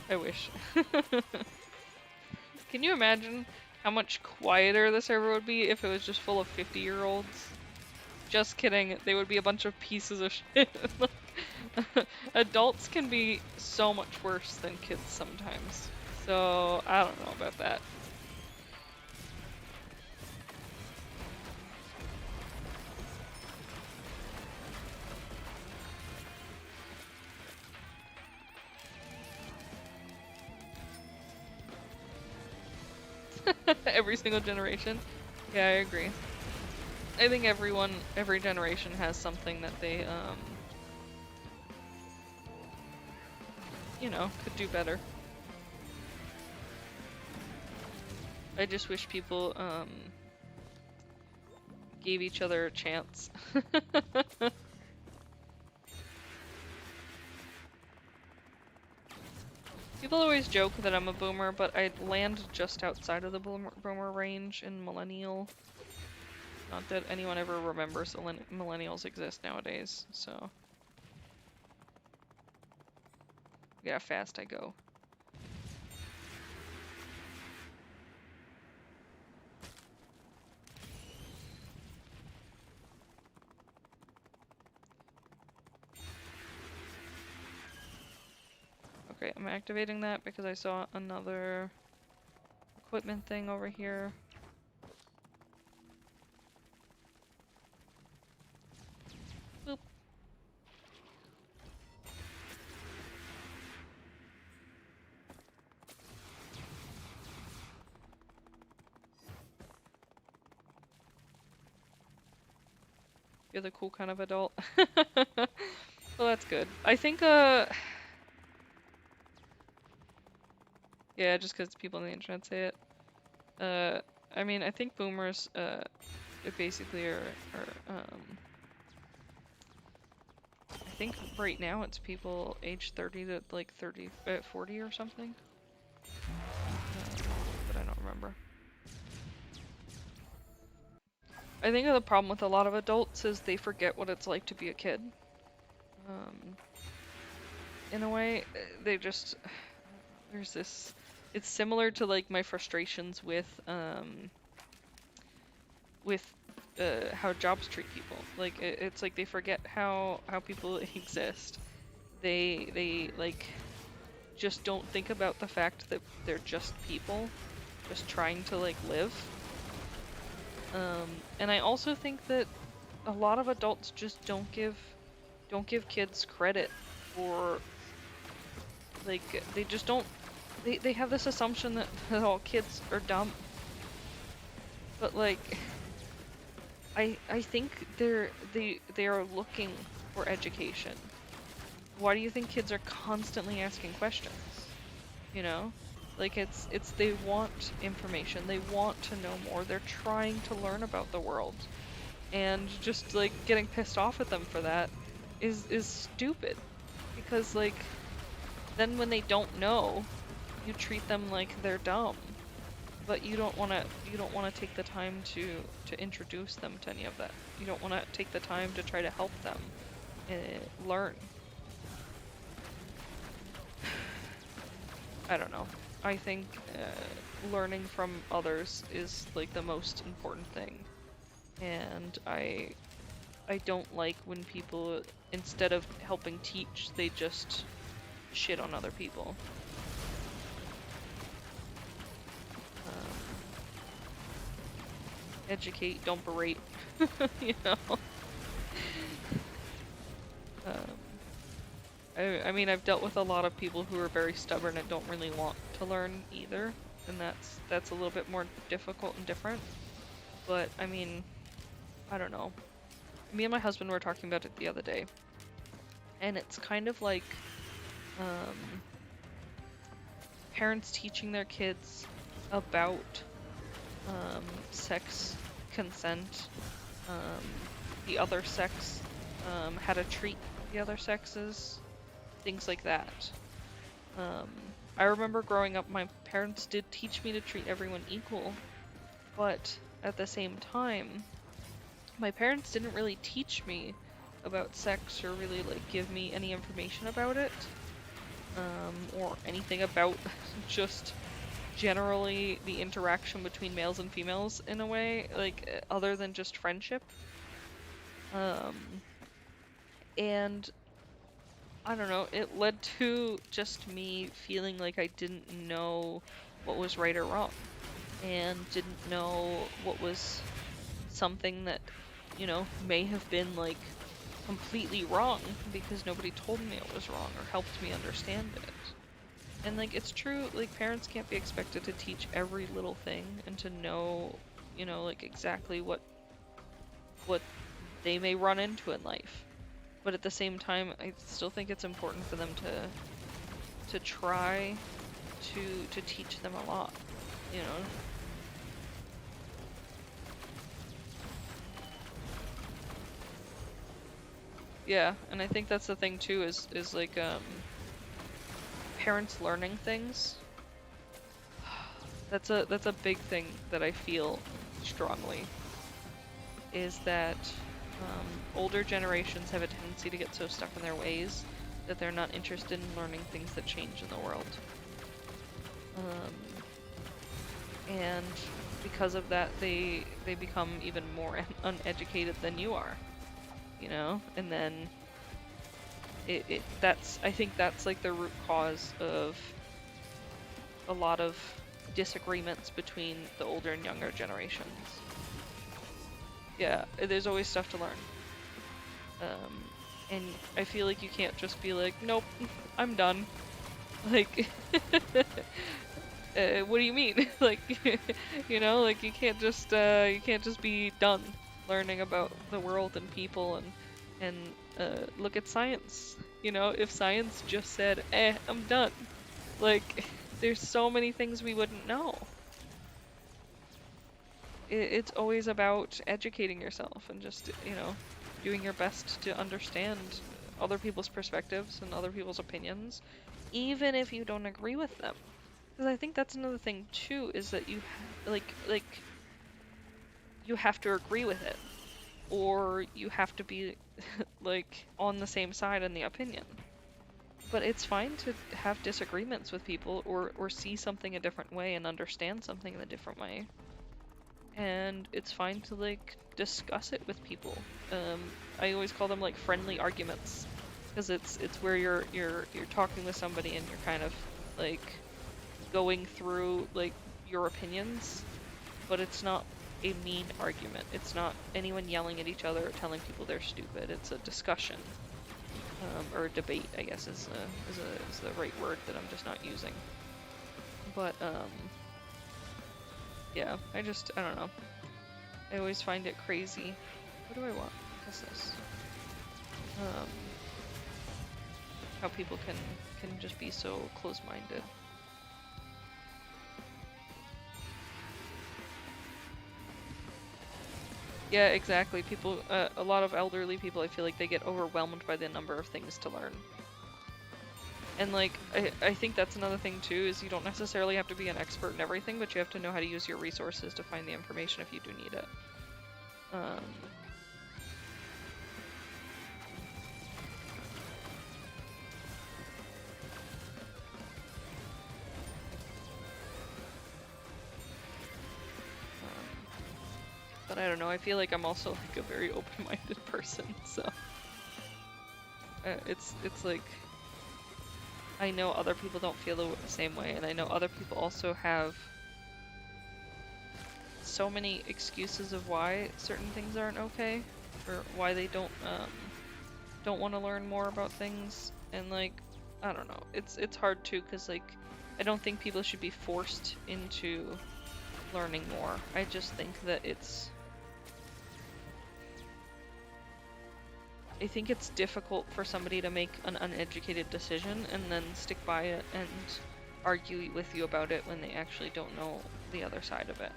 I wish. Can you imagine how much quieter the server would be if it was just full of 50-year-olds? Just kidding, they would be a bunch of pieces of shit. Adults can be so much worse than kids sometimes. So, I don't know about that. Every single generation. Yeah, I agree. I think every generation has something that they, you know, could do better. I just wish people, gave each other a chance. People always joke that I'm a boomer, but I land just outside of the boomer range in millennial. Not that anyone ever remembers that millennials exist nowadays, so. Yeah, how fast I go. Okay, I'm activating that because I saw another equipment thing over here. Boop. You're the cool kind of adult. Well, that's good. I think, yeah, just because people on the internet say it. I mean, I think boomers, it basically are, I think right now it's people age 30 to like 40 or something. But I don't remember. I think the problem with a lot of adults is they forget what it's like to be a kid. In a way, they just, there's this, it's similar to like my frustrations with how jobs treat people. Like it's like they forget how people exist. They like just don't think about the fact that they're just people, just trying to like live. And I also think that a lot of adults just don't give kids credit for, like, they just don't, they have this assumption that all kids are dumb. But like, I think they are looking for education. Why do you think kids are constantly asking questions? You know? Like it's they want information, they want to know more, they're trying to learn about the world. And just like getting pissed off at them for that is stupid. Because like then when they don't know, you treat them like they're dumb. But you don't want to take the time to introduce them to any of that. You don't want to take the time to try to help them learn. I don't know. I think learning from others is like the most important thing. And I don't like when people, instead of helping teach, they just shit on other people. Educate, don't berate, you know? Um, I mean, I've dealt with a lot of people who are very stubborn and don't really want to learn either, and that's a little bit more difficult and different. But I mean, I don't know. Me and my husband were talking about it the other day, and it's kind of like um, parents teaching their kids about sex consent, um, the other sex, how to treat the other sexes, things like that. I remember growing up, my parents did teach me to treat everyone equal, but at the same time, my parents didn't really teach me about sex or really like give me any information about it, or anything about just generally the interaction between males and females in a way, like other than just friendship. Um, and I don't know, it led to just me feeling like I didn't know what was right or wrong, and didn't know what was something that, you know, may have been like completely wrong because nobody told me it was wrong or helped me understand it. And like it's true, like parents can't be expected to teach every little thing and to know, you know, like exactly what they may run into in life. But at the same time, I still think it's important for them to try to teach them a lot, you know? Yeah, and I think that's the thing too is like parents learning things. That's a big thing that I feel strongly, is that older generations have a tendency to get so stuck in their ways that they're not interested in learning things that change in the world. And because of that, they become even more uneducated than you are, you know? And then I think that's like the root cause of a lot of disagreements between the older and younger generations. Yeah, there's always stuff to learn. And I feel like you can't just be like, nope, I'm done. Like, what do you mean? Like, you know, like you can't just be done learning about the world and people and look at science. You know, if science just said, I'm done. Like, there's so many things we wouldn't know. It's always about educating yourself and just, you know, doing your best to understand other people's perspectives and other people's opinions, even if you don't agree with them. Because I think that's another thing too, is that you like you have to agree with it, or you have to be like on the same side in the opinion. But it's fine to have disagreements with people, or see something a different way and understand something in a different way. And it's fine to like discuss it with people. I always call them like friendly arguments, because it's where you're talking with somebody and you're kind of like going through like your opinions, but it's not a mean argument. It's not anyone yelling at each other or telling people they're stupid. It's a discussion, or a debate, I guess is the right word that I'm just not using. But yeah, I don't know. I always find it crazy. What do I want? What's this? How people can just be so close-minded. Yeah, exactly. People, a lot of elderly people, I feel like they get overwhelmed by the number of things to learn. And like, I think that's another thing too, is you don't necessarily have to be an expert in everything, but you have to know how to use your resources to find the information if you do need it. But I don't know, I feel like I'm also like a very open-minded person, so it's like I know other people don't feel the same way, and I know other people also have so many excuses of why certain things aren't okay, or why they don't don't want to learn more about things, and like, I don't know, it's hard too, because like, I don't think people should be forced into learning more. I just think that I think it's difficult for somebody to make an uneducated decision and then stick by it and argue with you about it when they actually don't know the other side of it.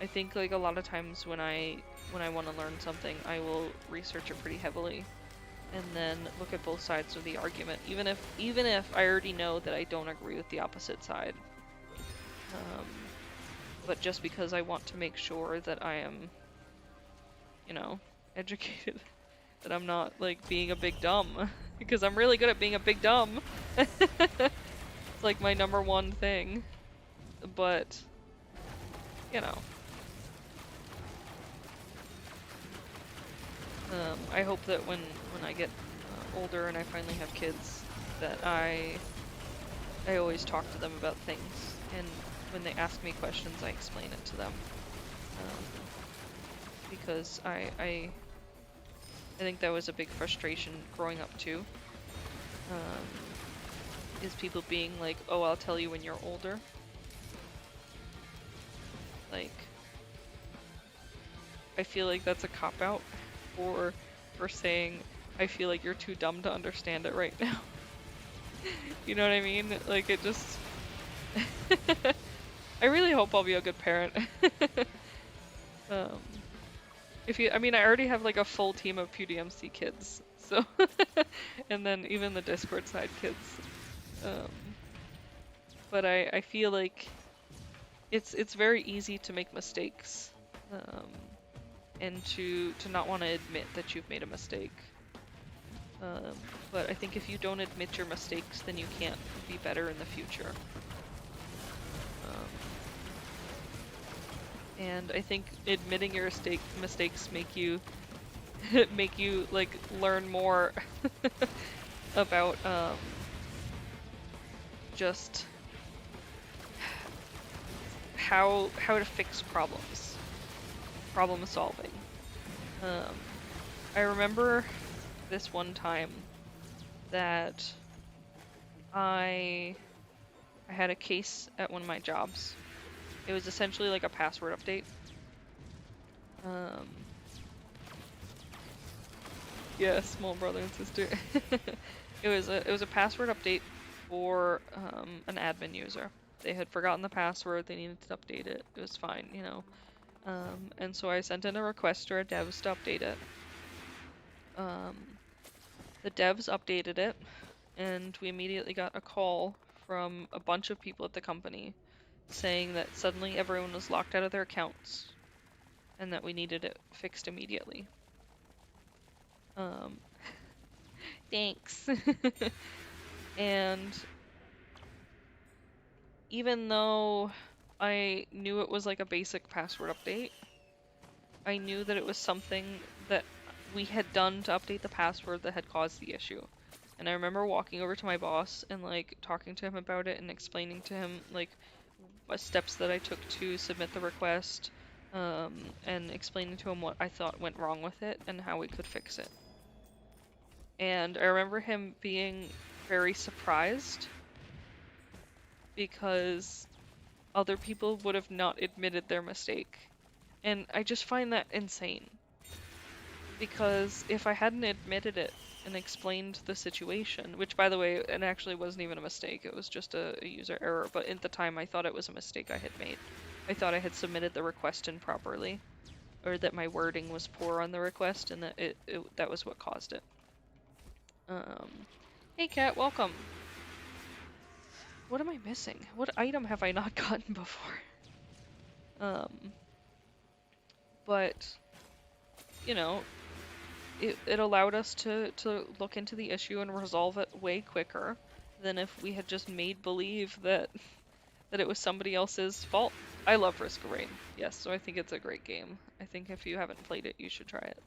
I think like a lot of times when I want to learn something, I will research it pretty heavily and then look at both sides of the argument, even if I already know that I don't agree with the opposite side. But just because I want to make sure that I am, you know, educated, that I'm not like being a big dumb, because I'm really good at being a big dumb. It's like my #1 thing, but you know. I hope that when I get older and I finally have kids, that I always talk to them about things, and when they ask me questions, I explain it to them. Because I think that was a big frustration growing up too. Is people being like, "Oh, I'll tell you when you're older." Like, I feel like that's a cop-out for saying, I feel like you're too dumb to understand it right now. You know what I mean? Like, it just... I really hope I'll be a good parent. I mean, I already have like a full team of PDMC kids, so... and then even the Discord side kids. But I feel like it's very easy to make mistakes. And to not want to admit that you've made a mistake. But I think if you don't admit your mistakes, then you can't be better in the future. And I think admitting your mistakes make you like learn more about just how to fix problems. Problem solving. I remember this one time that I had a case at one of my jobs. It was essentially like a password update. Yeah, small brother and sister. It was a password update for an admin user. They had forgotten the password, they needed to update it. It was fine, you know. And so I sent in a request to our devs to update it. The devs updated it, and we immediately got a call from a bunch of people at the company saying that suddenly everyone was locked out of their accounts and that we needed it fixed immediately. Thanks. And even though I knew it was like a basic password update, I knew that it was something that we had done to update the password that had caused the issue. And I remember walking over to my boss and like talking to him about it and explaining to him like what steps that I took to submit the request, and explaining to him what I thought went wrong with it and how we could fix it. And I remember him being very surprised because other people would have not admitted their mistake. And I just find that insane. Because if I hadn't admitted it and explained the situation, which by the way, it actually wasn't even a mistake, it was just a user error, but at the time I thought it was a mistake I had made. I thought I had submitted the request improperly, or that my wording was poor on the request, and that that was what caused it. Hey Kat, welcome! What am I missing? What item have I not gotten before? But, you know, it allowed us to look into the issue and resolve it way quicker than if we had just made believe that it was somebody else's fault. I love Risk of Rain, yes, so I think it's a great game. I think if you haven't played it, you should try it.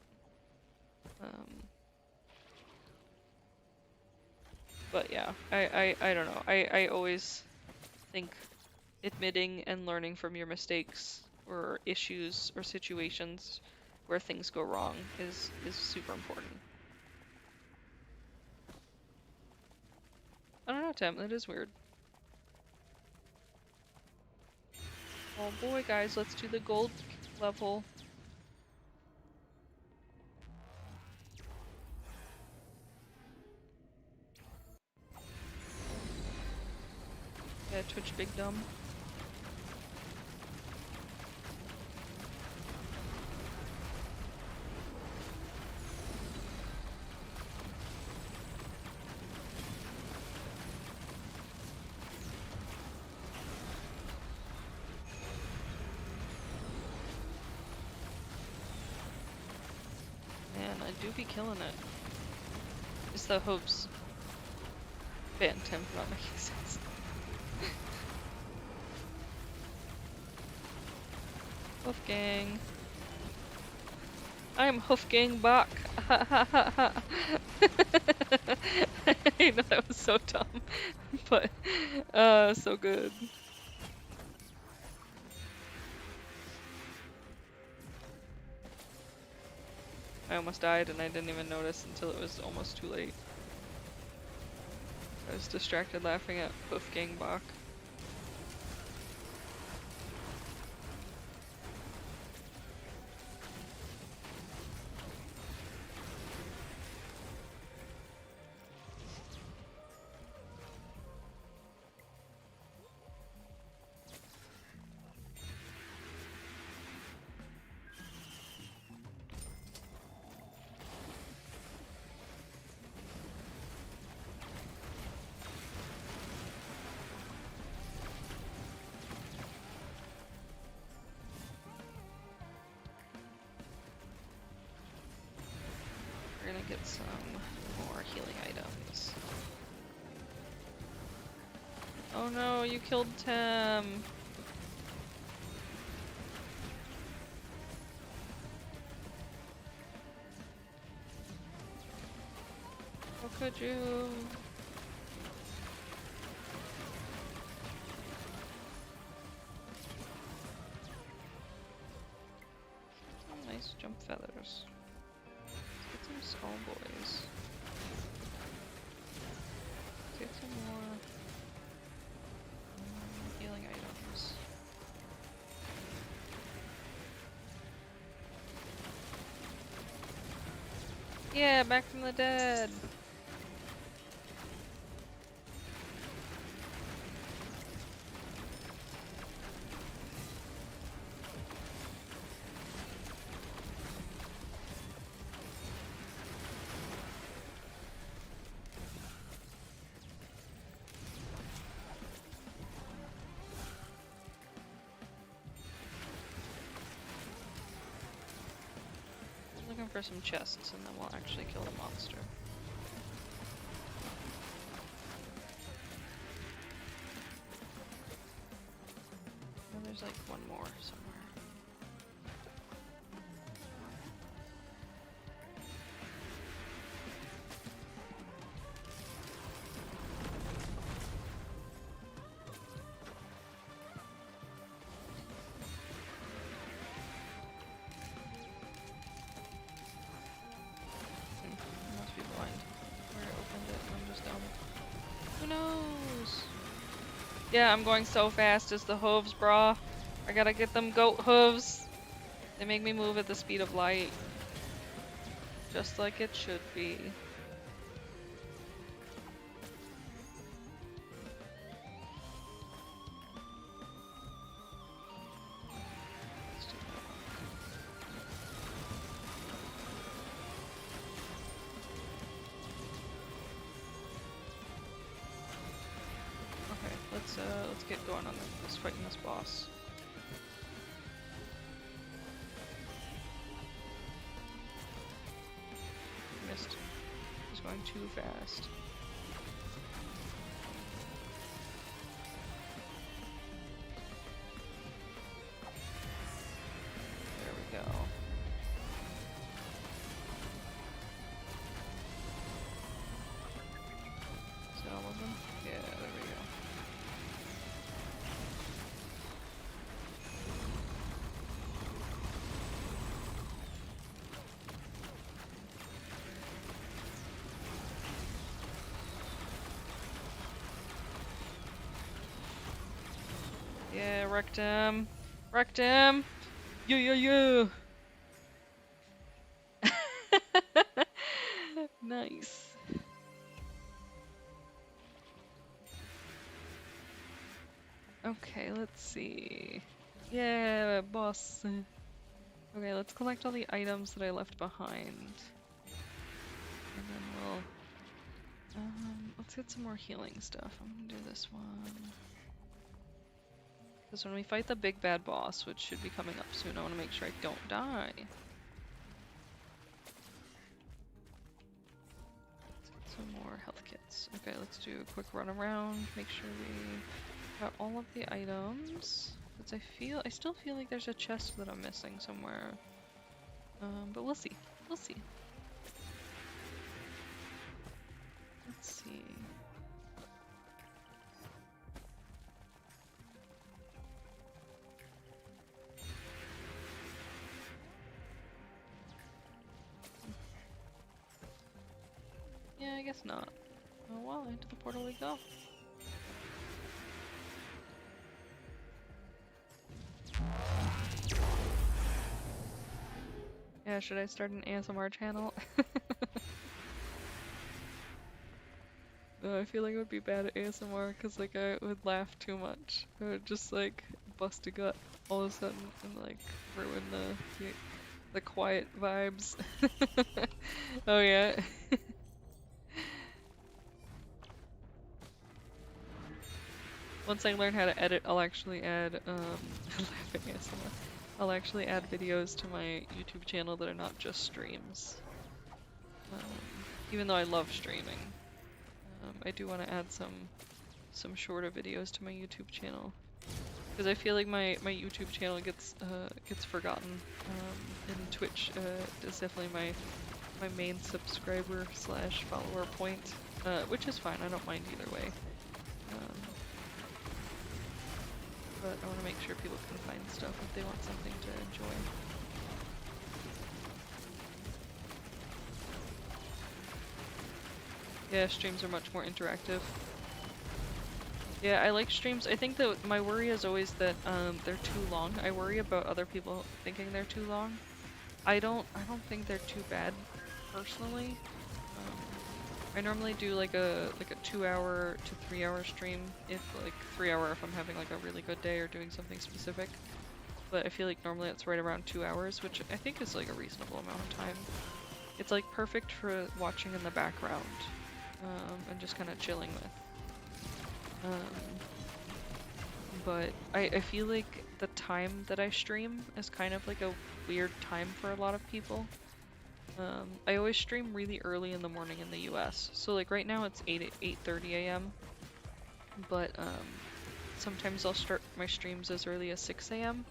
But yeah, I don't know. I always think admitting and learning from your mistakes or issues or situations where things go wrong is super important. I don't know, Tim, that is weird. Oh boy, guys, let's do the gold level. Yeah, Twitch Big Dumb. Man, I do be killing it. It's the hooves. Ban Tim for not making sense. Hoofgang. I'm Hoofgang Bach. Ha ha ha ha. I know that was so dumb, but so good. I almost died and I didn't even notice until it was almost too late. I was distracted laughing at Hoofgang Bach. We're gonna get some more healing items. Oh no, you killed Tim! How could you? Oh, nice jump feathers. Let's get some skull boys. Let's get some more healing items. Yeah, back from the dead! Looking for some chests and then we'll actually kill the monster. Oh, there's like one more somewhere. I must be blind. Where I opened it and I'm just dumb. Who knows? Yeah, I'm going so fast as the hooves, brah. I gotta get them goat hooves. They make me move at the speed of light. Just like it should be. Let's do that one. Okay, let's get going on this fighting this boss. Missed. He's going too fast. There we go. Is that all of them? Yeah, there we go. wrecked him. Wrecked him. Yeah, yeah, yeah. Nice. Okay, let's see. Yeah, boss. Okay, let's collect all the items that I left behind. And then we'll... let's get some more healing stuff. I'm gonna do this one. Because when we fight the big bad boss, which should be coming up soon, I want to make sure I don't die. Let's get some more health kits. Okay, let's do a quick run around, make sure we got all of the items. Because I still feel like there's a chest that I'm missing somewhere. But we'll see. We'll see. Let's see. Yeah, I guess not. Oh well, into the portal we go. Yeah, should I start an ASMR channel? No, I feel like it would be bad at ASMR because like I would laugh too much. I would just like bust a gut all of a sudden and like ruin the quiet vibes. Oh yeah. Once I learn how to edit, I'll actually add laughing ASMR. I'll actually add videos to my YouTube channel that are not just streams. Even though I love streaming. I do want to add some shorter videos to my YouTube channel because I feel like my YouTube channel gets forgotten, and Twitch is definitely my main subscriber / follower point, which is fine. I don't mind either way, but I want to make sure people can find stuff if they want something to enjoy. Yeah, streams are much more interactive. Yeah, I like streams. I think that my worry is always that they're too long. I worry about other people thinking they're too long. I don't think they're too bad, personally. I normally do like a 2-hour to 3-hour stream, if like 3-hour if I'm having like a really good day or doing something specific. But I feel like normally it's right around 2 hours, which I think is like a reasonable amount of time. It's like perfect for watching in the background. And just kind of chilling with. But I feel like the time that I stream is kind of like a weird time for a lot of people. I always stream really early in the morning in the US. So like right now it's 8:30 a.m. But sometimes I'll start my streams as early as 6 a.m.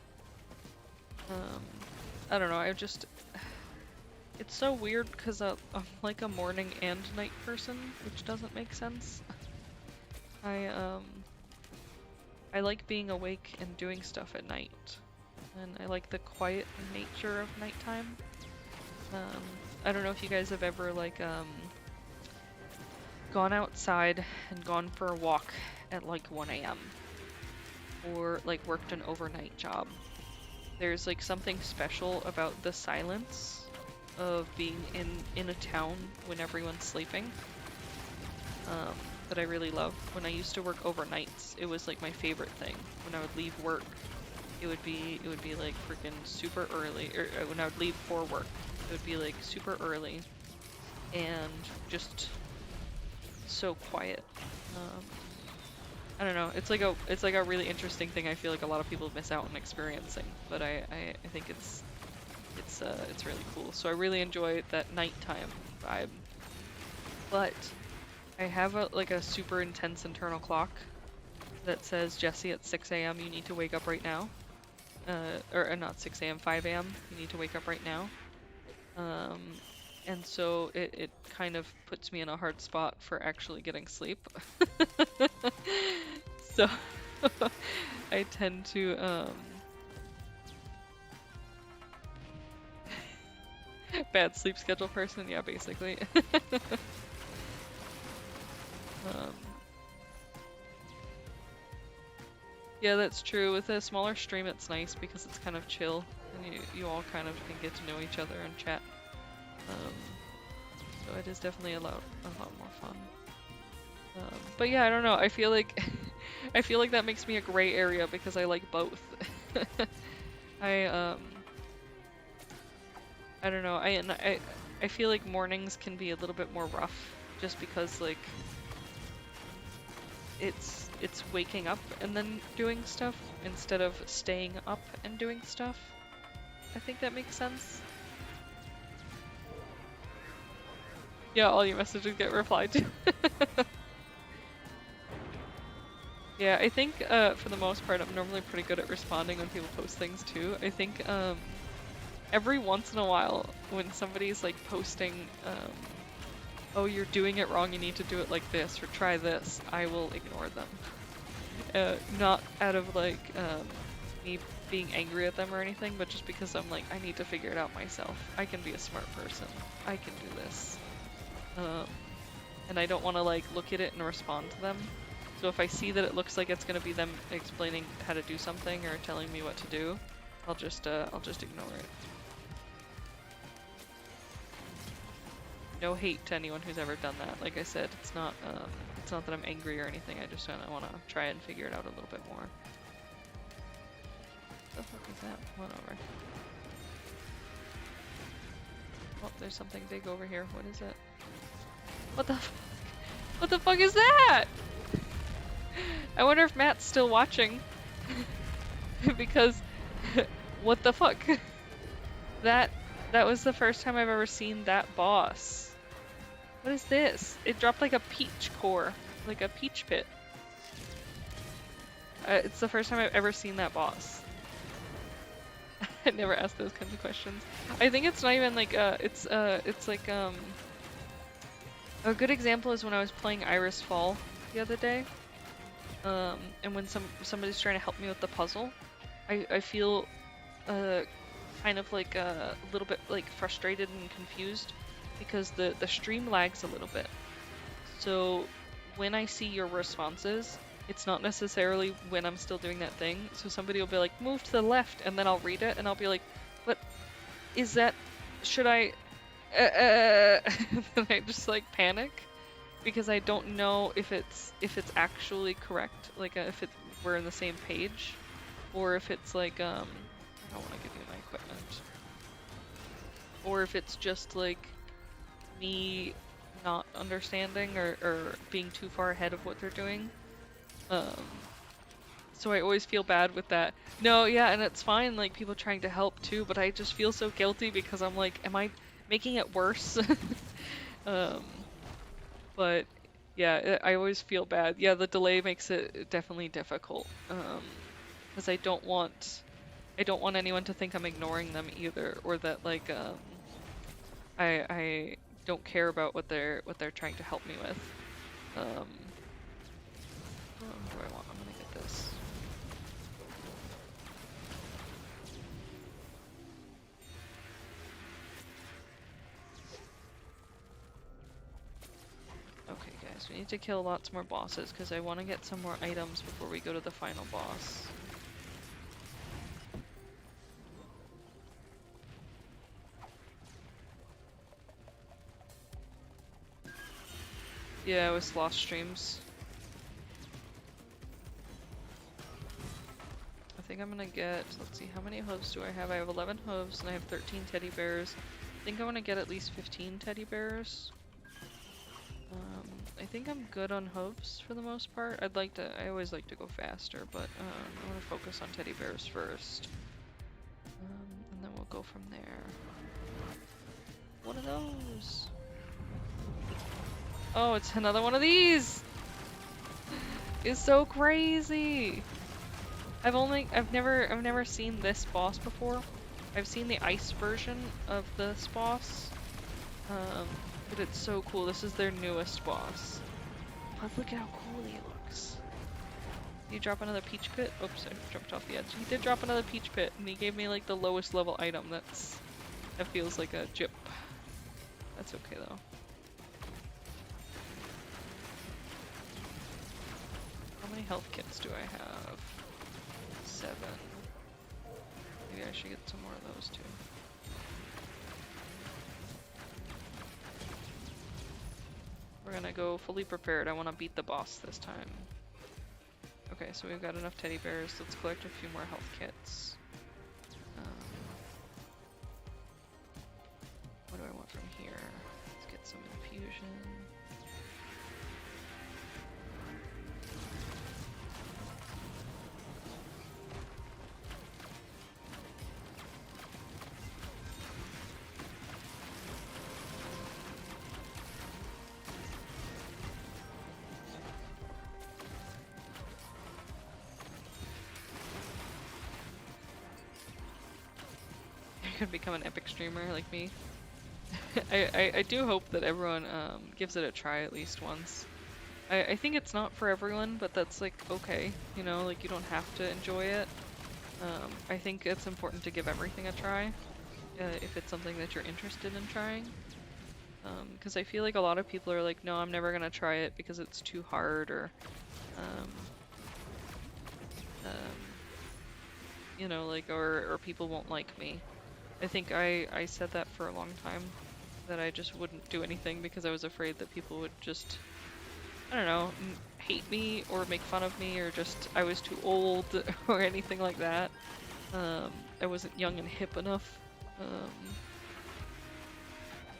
I don't know, it's so weird because I'm like a morning and night person, which doesn't make sense. I like being awake and doing stuff at night, and I like the quiet nature of nighttime. I don't know if you guys have ever like gone outside and gone for a walk at like 1 a.m. or like worked an overnight job. There's like something special about the silence of being in a town when everyone's sleeping, that I really love. When I used to work overnights, it was like my favorite thing. When I would leave work, it would be like freaking super early, or when I would leave for work, it would be like super early and just so quiet. I don't know. It's like a really interesting thing. I feel like a lot of people miss out on experiencing, but I think it's really cool. So I really enjoy that nighttime vibe. But I have a super intense internal clock that says, Jesse, at 6 a.m. you need to wake up right now. Or not 6 a.m., 5 a.m. you need to wake up right now. And so it kind of puts me in a hard spot for actually getting sleep. So I tend to bad sleep schedule person, yeah, basically. Yeah, that's true. With a smaller stream, it's nice because it's kind of chill, and you all kind of can get to know each other and chat. So it is definitely a lot more fun. But yeah, I don't know. I feel like I feel like that makes me a gray area because I like both. I I don't know. I feel like mornings can be a little bit more rough just because like it's waking up and then doing stuff instead of staying up and doing stuff. I think that makes sense. Yeah, all your messages get replied to. Yeah, I think for the most part I'm normally pretty good at responding when people post things too. I think every once in a while when somebody's like posting oh, you're doing it wrong, you need to do it like this, or try this, I will ignore them. Not out of like me being angry at them or anything, but just because I'm like, I need to figure it out myself. I can be a smart person. I can do this. And I don't want to like look at it and respond to them. So if I see that it looks like it's going to be them explaining how to do something or telling me what to do, I'll just ignore it. No hate to anyone who's ever done that. Like I said, it's not that I'm angry or anything. I just want to try and figure it out a little bit more. What the fuck is that? Come on over. Oh, there's something big over here. What is it? What the fuck? What the fuck is that? I wonder if Matt's still watching. Because what the fuck? That was the first time I've ever seen that boss. What is this? It dropped like a peach core, like a peach pit. It's the first time I've ever seen that boss. I never asked those kinds of questions. I think it's not even like it's like a good example is when I was playing Iris Fall the other day. And when somebody's trying to help me with the puzzle, I feel kind of like a little bit like frustrated and confused because the stream lags a little bit. So when I see your responses, it's not necessarily when I'm still doing that thing. So somebody will be like, move to the left, and then I'll read it and I'll be like, what is that? Should I and I just like panic because I don't know if it's actually correct, like if we're in the same page, or if it's like I don't want to give you my equipment, or if it's just like me not understanding or being too far ahead of what they're doing. So I always feel bad with that. No, yeah, and it's fine, like people trying to help too, but I just feel so guilty because I'm like, am I making it worse? But yeah, I always feel bad. Yeah, the delay makes it definitely difficult. Because I don't want anyone to think I'm ignoring them either, or that like I don't care about what they're trying to help me with. What do I want? I'm gonna get this. Okay, guys, we need to kill lots more bosses because I want to get some more items before we go to the final boss. Yeah, with sloth streams. I think I'm gonna get, let's see, how many hooves do I have? I have 11 hooves and I have 13 teddy bears. I think I want to get at least 15 teddy bears. I think I'm good on hooves for the most part. I always like to go faster, but I want to focus on teddy bears first. And then we'll go from there. One of those. Oh, it's another one of these! It's so crazy! I've never seen this boss before. I've seen the ice version of this boss. But it's so cool. This is their newest boss. But look at how cool he looks. Did he drop another peach pit? Oops, I jumped off the edge. He did drop another peach pit, and he gave me like the lowest level item. That feels like a jip. That's okay though. How many health kits do I have? 7. Maybe I should get some more of those too. We're gonna go fully prepared. I want to beat the boss this time. Okay, so we've got enough teddy bears. Let's collect a few more health kits. What do I want from here? Let's get some infusion. You're gonna become an epic streamer like me. I do hope that everyone gives it a try at least once. I think it's not for everyone, but that's like okay, you know, like you don't have to enjoy it. I think it's important to give everything a try if it's something that you're interested in trying. Because I feel like a lot of people are like, no, I'm never gonna try it because it's too hard, or you know, like, or people won't like me. I think I said that for a long time, that I just wouldn't do anything because I was afraid that people would just, I don't know, hate me or make fun of me, or just I was too old or anything like that. I wasn't young and hip enough.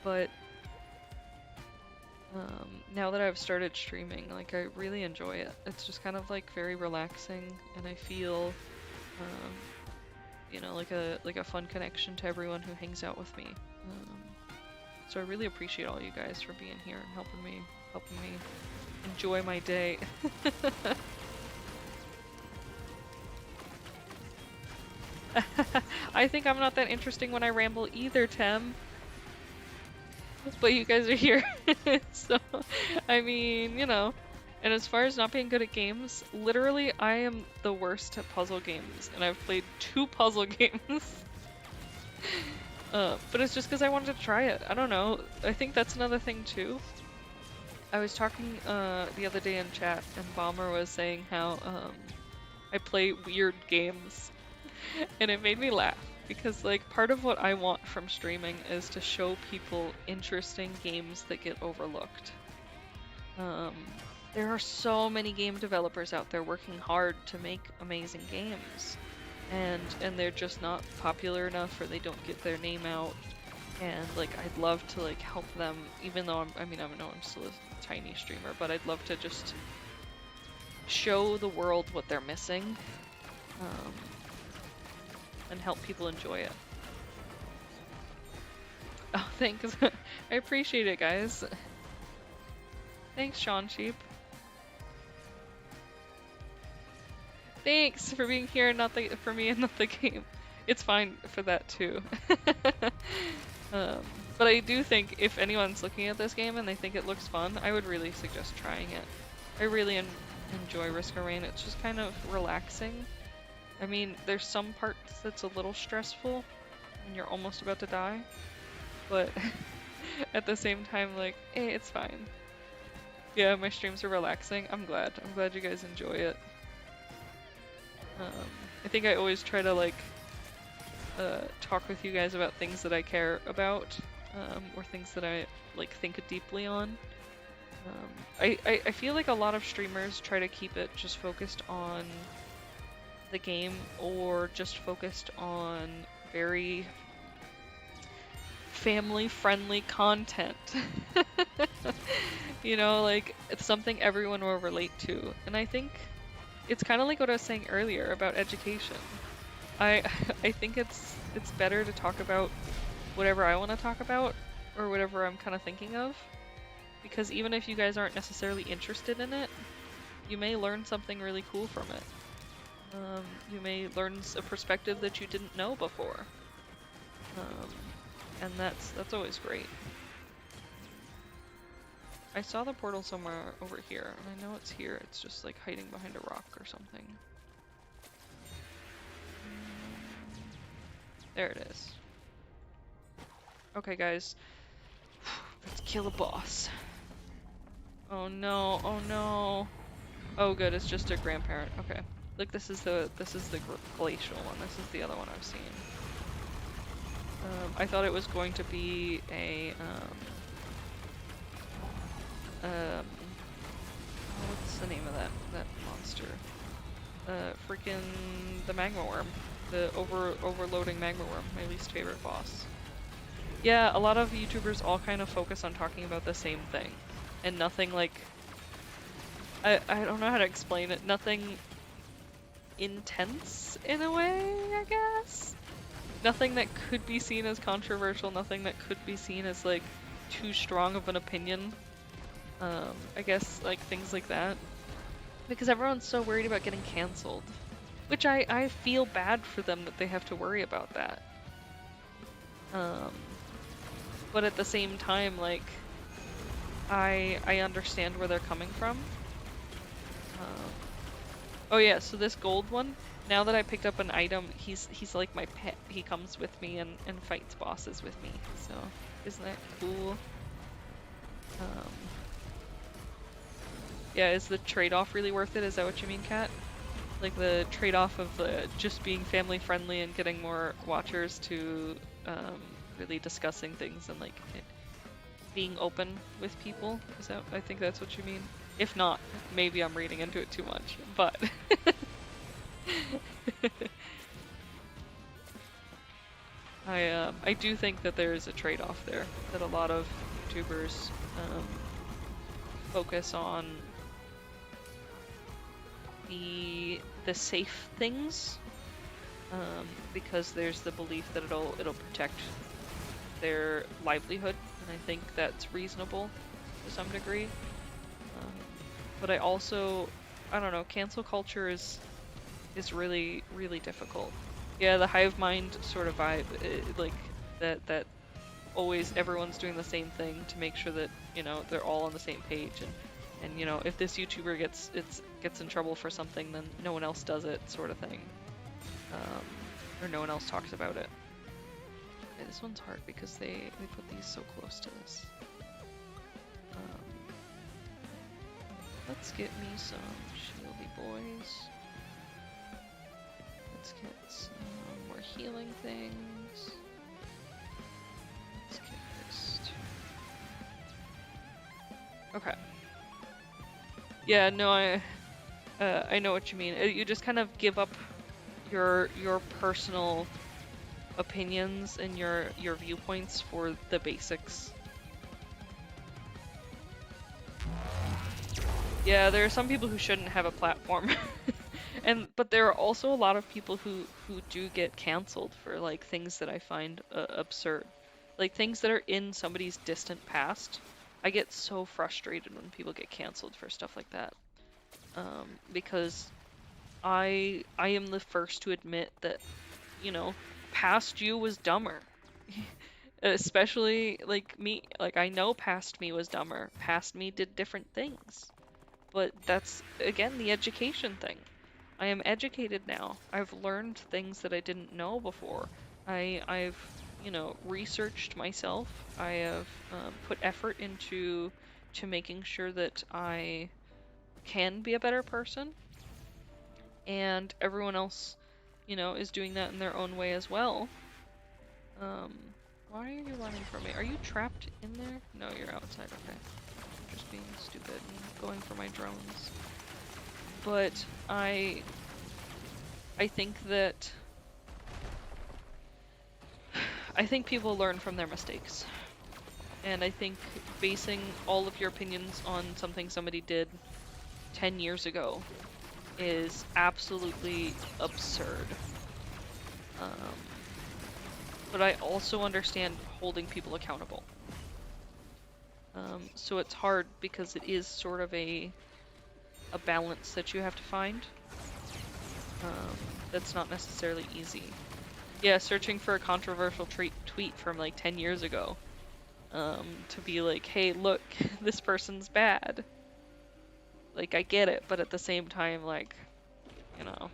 But now that I've started streaming, like I really enjoy it. It's just kind of like very relaxing, and I feel you know, like a fun connection to everyone who hangs out with me. So I really appreciate all you guys for being here and helping me enjoy my day. I think I'm not that interesting when I ramble either, Tem. But you guys are here. So, I mean, you know. And as far as not being good at games, literally I am the worst at puzzle games, and I've played 2 puzzle games. But it's just because I wanted to try it. I don't know. I think that's another thing too. I was talking the other day in chat, and Bomber was saying how I play weird games, and it made me laugh. Because like part of what I want from streaming is to show people interesting games that get overlooked. There are so many game developers out there working hard to make amazing games, and they're just not popular enough, or they don't get their name out. And like I'd love to like help them, even though I know I'm still a tiny streamer, but I'd love to just show the world what they're missing. And help people enjoy it. Oh, thanks. I appreciate it, guys. Thanks, Sean Sheep. Thanks for being here and not for me and not the game. It's fine for that too. But I do think if anyone's looking at this game and they think it looks fun, I would really suggest trying it. I really enjoy Risk of Rain. It's just kind of relaxing. I mean, there's some parts that's a little stressful when you're almost about to die, but at the same time, like, hey, it's fine. Yeah, my streams are relaxing. I'm glad you guys enjoy it. I think I always try to like talk with you guys about things that I care about, or things that I like think deeply on. I feel like a lot of streamers try to keep it just focused on the game, or just focused on very family-friendly content. You know, like it's something everyone will relate to. And I think it's kind of like what I was saying earlier about education. I think it's better to talk about whatever I want to talk about, or whatever I'm kind of thinking of, because even if you guys aren't necessarily interested in it, you may learn something really cool from it. You may learn a perspective that you didn't know before, and that's always great. I saw the portal somewhere over here, and I know it's here. It's just like hiding behind a rock or something. There it is. Okay, guys, let's kill a boss. Oh no! Oh no! Oh good, it's just a grandparent. Okay. Look, this is the glacial one. This is the other one I've seen. I thought it was going to be a what's the name of that monster? Freaking the magma worm, the overloading magma worm, my least favorite boss. Yeah, a lot of YouTubers all kind of focus on talking about the same thing, and nothing like I don't know how to explain it. Nothing intense in a way, I guess. Nothing that could be seen as controversial. Nothing that could be seen as like too strong of an opinion. I guess like things like that. Because everyone's so worried about getting cancelled. Which I feel bad for them that they have to worry about that. But at the same time, like, I understand where they're coming from. Oh yeah, so this gold one, now that I picked up an item, he's like my pet. He comes with me and fights bosses with me. So, isn't that cool? Yeah, is the trade-off really worth it? Is that what you mean, Kat? Like the trade-off of just being family friendly and getting more watchers to really discussing things and like being open with people? Is that? I think that's what you mean. If not, maybe I'm reading into it too much, but I do think that there is a trade-off there, that a lot of YouTubers focus on the safe things because there's the belief that it'll protect their livelihood, and I think that's reasonable to some degree. But I also, I don't know, cancel culture is really, really difficult. Yeah, the hive mind sort of vibe, like that always everyone's doing the same thing to make sure that, you know, they're all on the same page, and you know, if this YouTuber gets in trouble for something, then no one else does it, sort of thing. Or no one else talks about it. Okay, this one's hard because they put these so close to this. Let's get me some shieldy boys. Let's get some more healing things. Let's get this too. Okay. Yeah, no, I know what you mean. You just kind of give up your personal opinions and your viewpoints for the basics. Yeah, there are some people who shouldn't have a platform. But there are also a lot of people who do get canceled for like things that I find absurd. Like things that are in somebody's distant past. I get so frustrated when people get canceled for stuff like that. Because I am the first to admit that, you know, past you was dumber. Especially like me, like I know past me was dumber. Past me did different things. But that's, again, the education thing. I am educated now. I've learned things that I didn't know before. I've, you know, researched myself. I have put effort into making sure that I can be a better person. And everyone else, you know, is doing that in their own way as well. Why are you running from me? Are you trapped in there? No, you're outside, okay. Just being stupid and going for my drones. But I think that people learn from their mistakes. And I think basing all of your opinions on something somebody did 10 years ago is absolutely absurd. But I also understand holding people accountable. So it's hard because it is sort of a balance that you have to find. That's not necessarily easy. Yeah, searching for a controversial tweet from like 10 years ago. To be like, hey, look, this person's bad. Like, I get it, but at the same time, like, you know.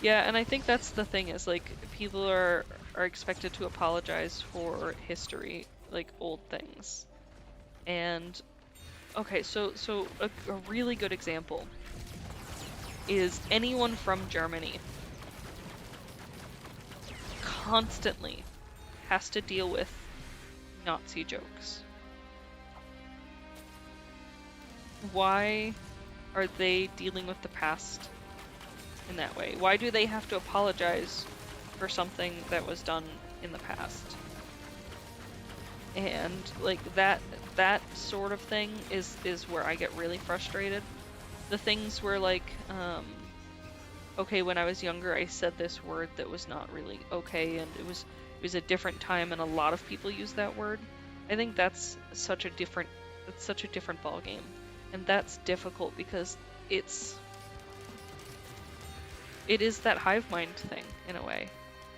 Yeah, and I think that's the thing is, like, people are expected to apologize for history, like, old things. And Okay, so a really good example is anyone from Germany constantly has to deal with Nazi jokes. Why are they dealing with the past in that way? Why do they have to apologize for something that was done in the past? And like that sort of thing is where I get really frustrated. The things where like okay, when I was younger I said this word that was not really okay, and it was a different time and a lot of people use that word. I think that's such a different ball game. And that's difficult because it is that hive mind thing in a way,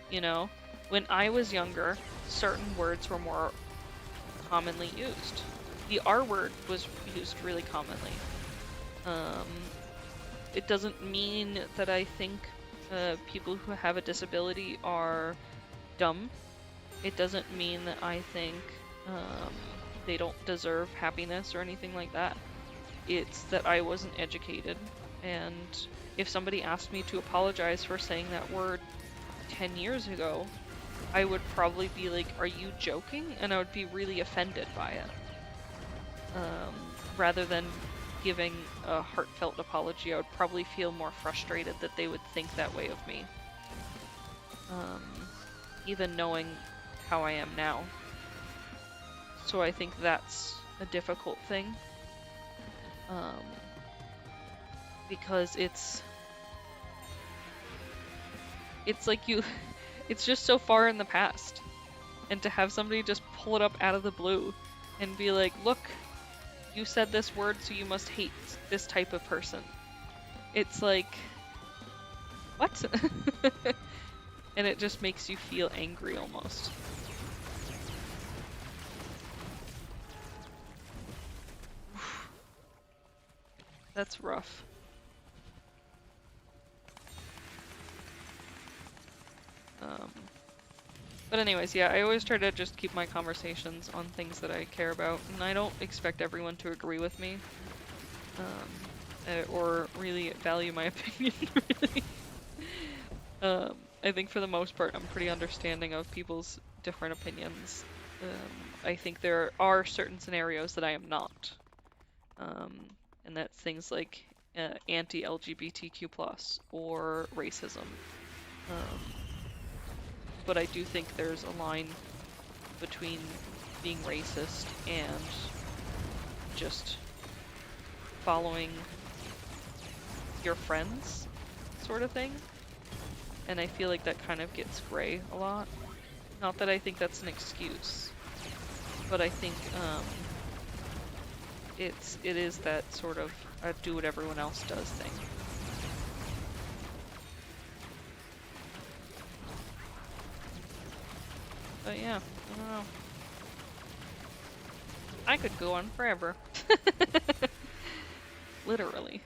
you know? When I was younger, certain words were more commonly used. The R word was used really commonly. It doesn't mean that I think people who have a disability are dumb. It doesn't mean that I think they don't deserve happiness or anything like that. It's that I wasn't educated, and if somebody asked me to apologize for saying that word 10 years ago, I would probably be like, are you joking? And I would be really offended by it. Rather than giving a heartfelt apology, I would probably feel more frustrated that they would think that way of me. Even knowing how I am now. So I think that's a difficult thing. Because it's like it's just so far in the past. And to have somebody just pull it up out of the blue and be like, look, you said this word, so you must hate this type of person. It's like, what? And it just makes you feel angry almost. That's rough. But anyways, yeah, I always try to just keep my conversations on things that I care about, and I don't expect everyone to agree with me, or really value my opinion, really. I think for the most part, I'm pretty understanding of people's different opinions. I think there are certain scenarios that I am not. And that's things like anti-LGBTQ+ or racism. But I do think there's a line between being racist and just following your friends sort of thing. And I feel like that kind of gets gray a lot. Not that I think that's an excuse, but I think it is that sort of do what everyone else does thing. But yeah, I don't know. I could go on forever. Literally.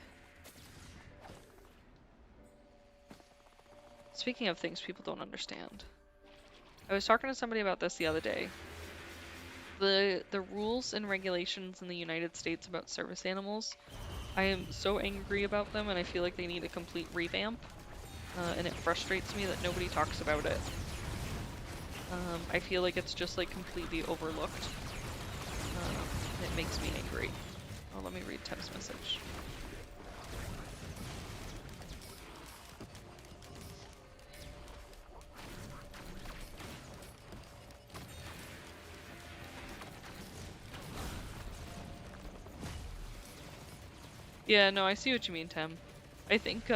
Speaking of things people don't understand. I was talking to somebody about this the other day. The rules and regulations in the United States about service animals, I am so angry about them, and I feel like they need a complete revamp. And it frustrates me that nobody talks about it. I feel like it's just like completely overlooked. It makes me angry. Oh, let me read text message. Yeah, no, I see what you mean, Tem. I think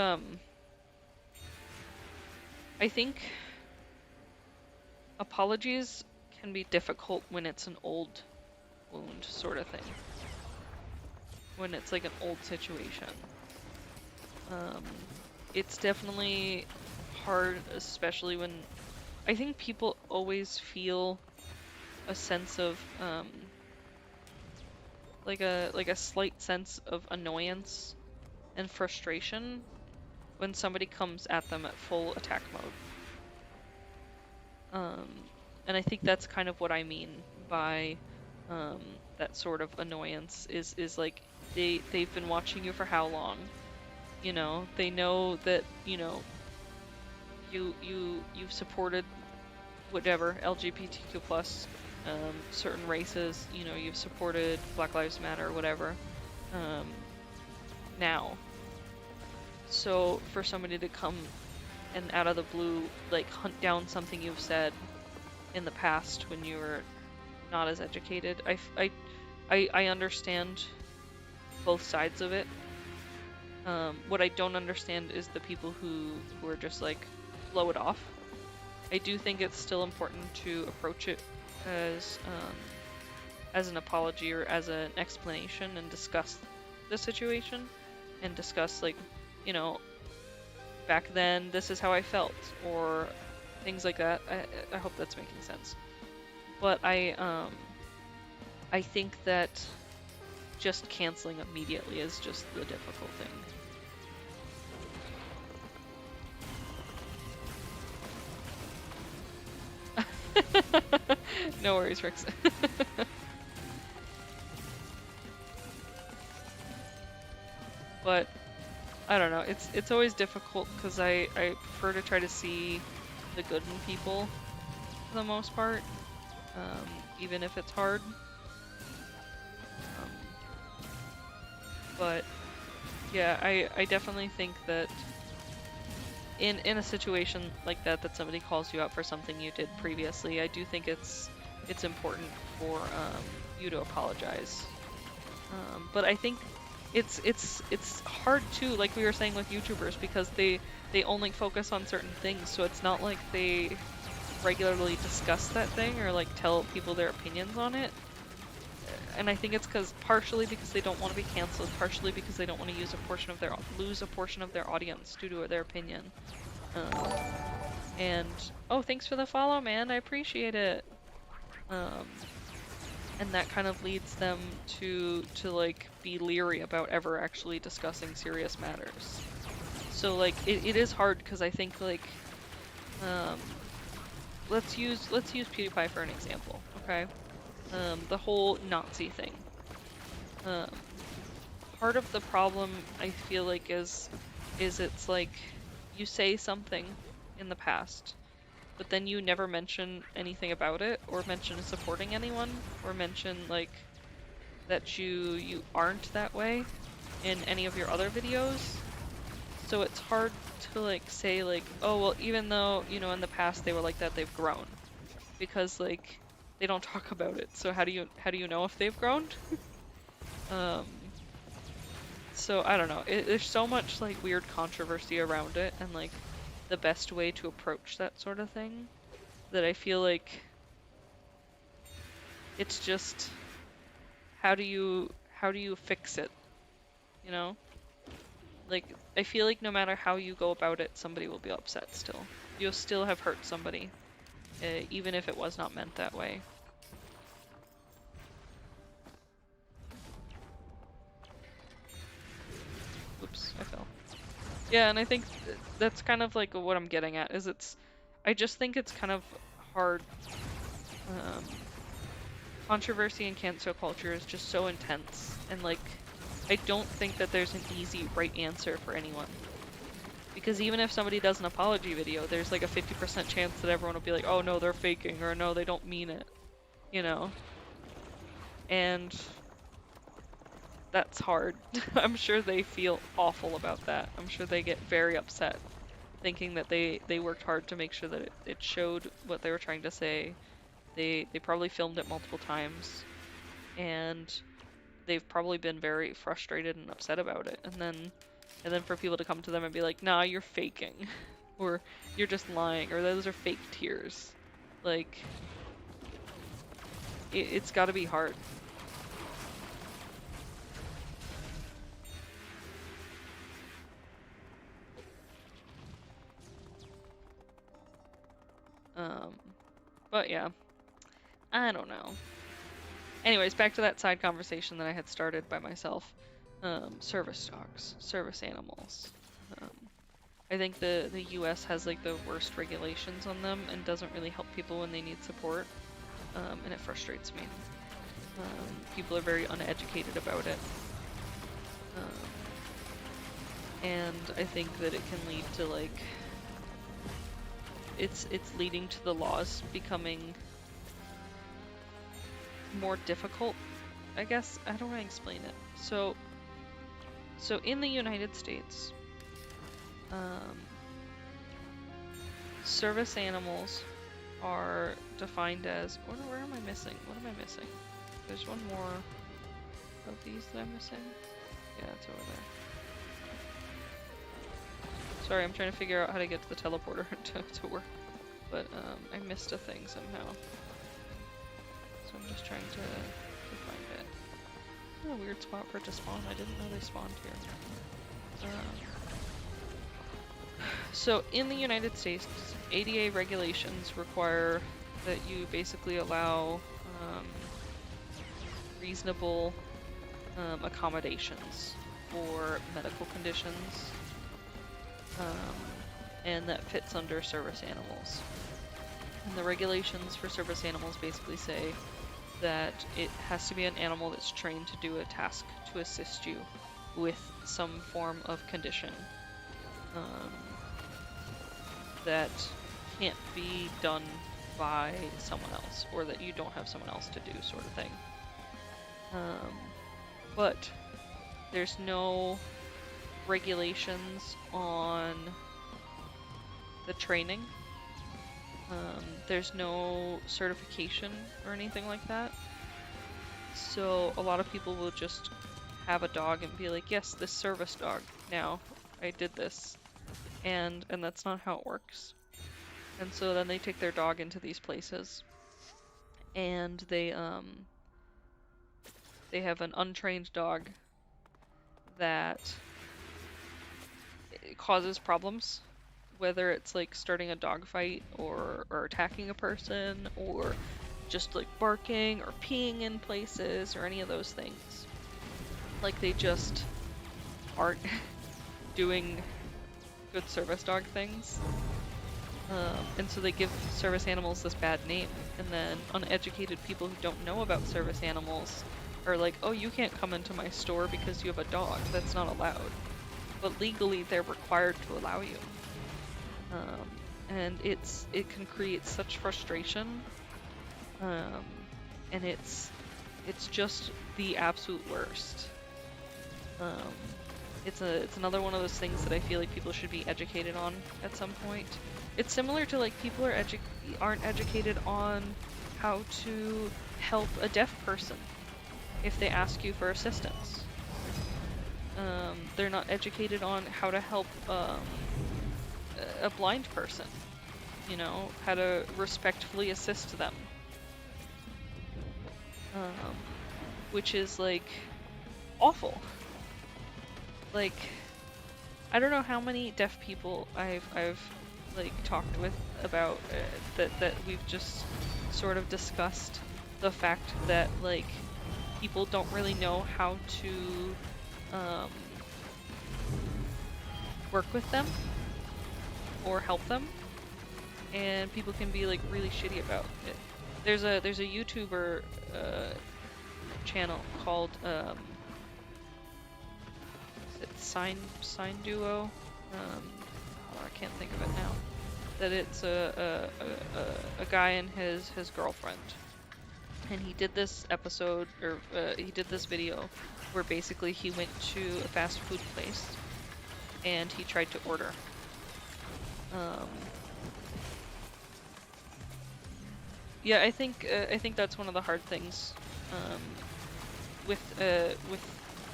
apologies can be difficult when it's an old wound sort of thing. When it's like an old situation. It's definitely hard, especially when I think people always feel a sense of like a slight sense of annoyance and frustration when somebody comes at them at full attack mode. And I think that's kind of what I mean by that sort of annoyance is like they've been watching you for how long? You know, they know that, you know, you've supported whatever LGBTQ plus certain races, you know, you've supported Black Lives Matter, whatever. Now, so for somebody to come and out of the blue like hunt down something you've said in the past when you were not as educated, I understand both sides of it. What I don't understand is the people who are just like blow it off. I do think it's still important to approach it as an apology or as an explanation and discuss the situation and discuss, like, you know, back then this is how I felt or things like that. I hope that's making sense. But I think that just canceling immediately is just the difficult thing. No worries, Rix. But I don't know. It's always difficult because I prefer to try to see the good in people for the most part, even if it's hard. But yeah, I definitely think that in a situation like that somebody calls you out for something you did previously, I do think it's important for you to apologize. But I think it's hard too, like we were saying with YouTubers, because they only focus on certain things, so it's not like they regularly discuss that thing or like tell people their opinions on it. And I think it's partially because they don't want to be canceled, partially because they don't want to lose a portion of their audience due to their opinion. And oh, thanks for the follow, man. I appreciate it. And that kind of leads them to like be leery about ever actually discussing serious matters. So like it is hard because I think like let's use PewDiePie for an example, okay? The whole Nazi thing. Part of the problem I feel like is it's like you say something in the past, but then you never mention anything about it, or mention supporting anyone, or mention like that you aren't that way in any of your other videos. So it's hard to like say like, oh well, even though, you know, in the past they were like that, they've grown, because like they don't talk about it. So how do you know if they've grown? So I don't know. There's so much like weird controversy around it, and like the best way to approach that sort of thing, that I feel like it's just how do you fix it? You know? Like I feel like no matter how you go about it, somebody will be upset still. You'll still have hurt somebody, even if it was not meant that way. Oops, I fell. Yeah, and I think that's kind of like what I'm getting at, is I just think it's kind of hard. Controversy in cancel culture is just so intense, and like, I don't think that there's an easy right answer for anyone. Because even if somebody does an apology video, there's like a 50% chance that everyone will be like, oh no, they're faking, or no, they don't mean it, you know? And that's hard. I'm sure they feel awful about that. I'm sure they get very upset, thinking that they worked hard to make sure that it showed what they were trying to say. They probably filmed it multiple times, and they've probably been very frustrated and upset about it. And then for people to come to them and be like, nah, you're faking, or you're just lying, or those are fake tears. Like, it's gotta be hard. But yeah, I don't know. Anyways, back to that side conversation that I had started by myself. Service dogs, service animals. I think the US has like the worst regulations on them and doesn't really help people when they need support, and it frustrates me. People are very uneducated about it. And I think that it can lead to like it's leading to the laws becoming more difficult, I guess. How do I explain it? So in the United States, service animals are defined as, where am I missing? What am I missing? There's one more of these that I'm missing. Yeah, it's over there. Sorry, I'm trying to figure out how to get to the teleporter to work, but I missed a thing somehow. So I'm just trying to find it. Oh, a weird spot for it to spawn. I didn't know they spawned here. So in the United States, ADA regulations require that you basically allow reasonable accommodations for medical conditions, and that fits under service animals. And the regulations for service animals basically say that it has to be an animal that's trained to do a task to assist you with some form of condition that can't be done by someone else, or that you don't have someone else to do, sort of thing. But there's no regulations on the training. There's no certification or anything like that. So a lot of people will just have a dog and be like, yes, this service dog, now I did this. And that's not how it works. And so then they take their dog into these places, and they have an untrained dog that causes problems, whether it's like starting a dog fight or attacking a person, or just like barking or peeing in places or any of those things. Like they just aren't doing good service dog things. And so they give service animals this bad name, and then uneducated people who don't know about service animals are like, oh, you can't come into my store because you have a dog. That's not allowed. But legally, they're required to allow you. And it can create such frustration, and it's just the absolute worst. It's another one of those things that I feel like people should be educated on at some point. It's similar to like people aren't educated on how to help a deaf person if they ask you for assistance. They're not educated on how to help a blind person, you know, how to respectfully assist them. Which is like awful. Like, I don't know how many deaf people I've like talked with about that we've just sort of discussed the fact that like people don't really know how to work with them or help them, and people can be like really shitty about it. There's a YouTuber channel called is it Sign Duo? I can't think of it now. That it's a guy and his girlfriend, and he did this episode, or he did this video where basically he went to a fast food place and he tried to order. Yeah, I think that's one of the hard things with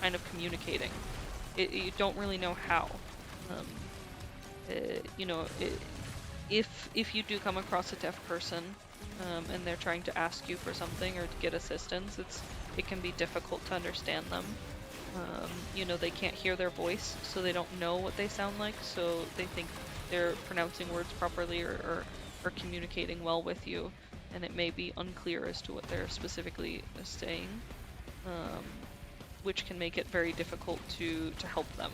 kind of communicating. You don't really know how. You know, if you do come across a deaf person and they're trying to ask you for something or to get assistance, it can be difficult to understand them. You know, they can't hear their voice, so they don't know what they sound like, so they think they're pronouncing words properly or communicating well with you, and it may be unclear as to what they're specifically saying, which can make it very difficult to help them.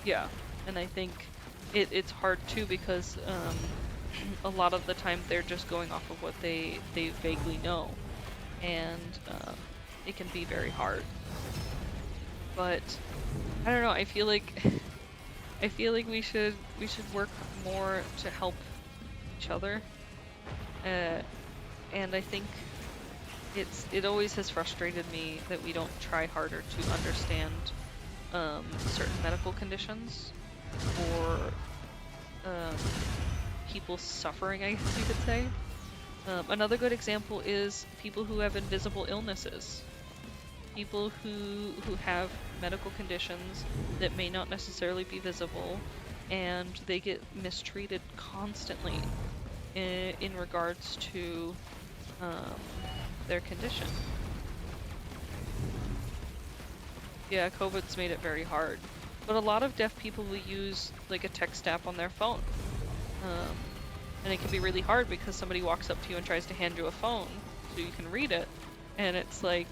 Yeah, and I think it's hard too because a lot of the time they're just going off of what they vaguely know. and it can be very hard. But I don't know. I feel like we should work more to help each other. And I think it always has frustrated me that we don't try harder to understand certain medical conditions or people suffering, I guess you could say. Another good example is people who have invisible illnesses. People who have medical conditions that may not necessarily be visible, and they get mistreated constantly in regards to their condition. Yeah, COVID's made it very hard. But a lot of deaf people will use like a text app on their phone. And it can be really hard because somebody walks up to you and tries to hand you a phone so you can read it. And it's like,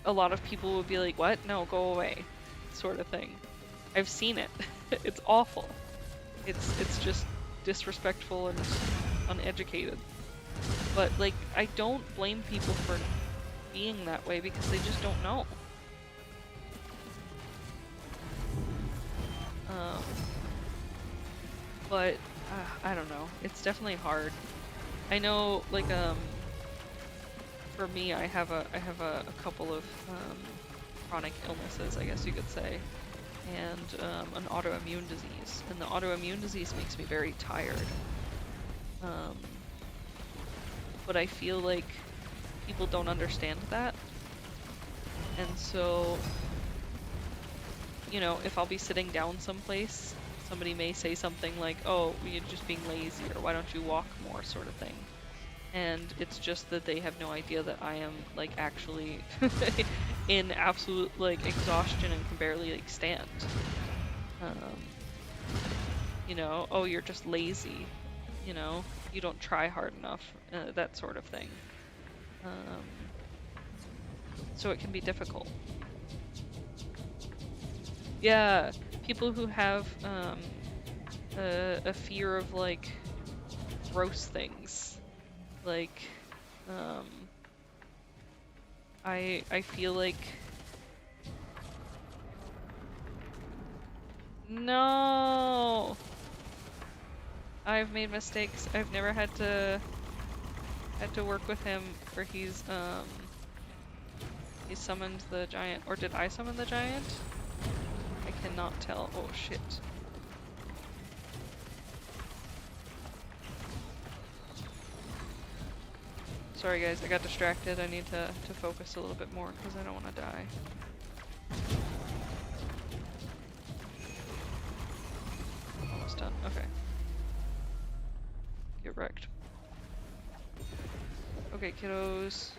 a lot of people would be like, what? No, go away, sort of thing. I've seen it. It's awful. It's just disrespectful and uneducated. But like, I don't blame people for being that way because they just don't know. But I don't know. It's definitely hard. I know, like, for me, I have a couple of chronic illnesses, I guess you could say, and an autoimmune disease. And the autoimmune disease makes me very tired. But I feel like people don't understand that. And so, you know, if I'll be sitting down someplace, somebody may say something like, oh, you're just being lazy, or why don't you walk more, sort of thing. And it's just that they have no idea that I am, like, actually in absolute, like, exhaustion and can barely, like, stand. You know, oh, you're just lazy, you know, you don't try hard enough, that sort of thing. So it can be difficult. Yeah, people who have a fear of, like, gross things. Like, I feel like... No! I've made mistakes. I've never had to work with him where he summoned the giant. Or did I summon the giant? I cannot tell. Oh shit. Sorry guys, I got distracted. I need to focus a little bit more because I don't want to die. Almost done. Okay. Get wrecked. Okay, kiddos.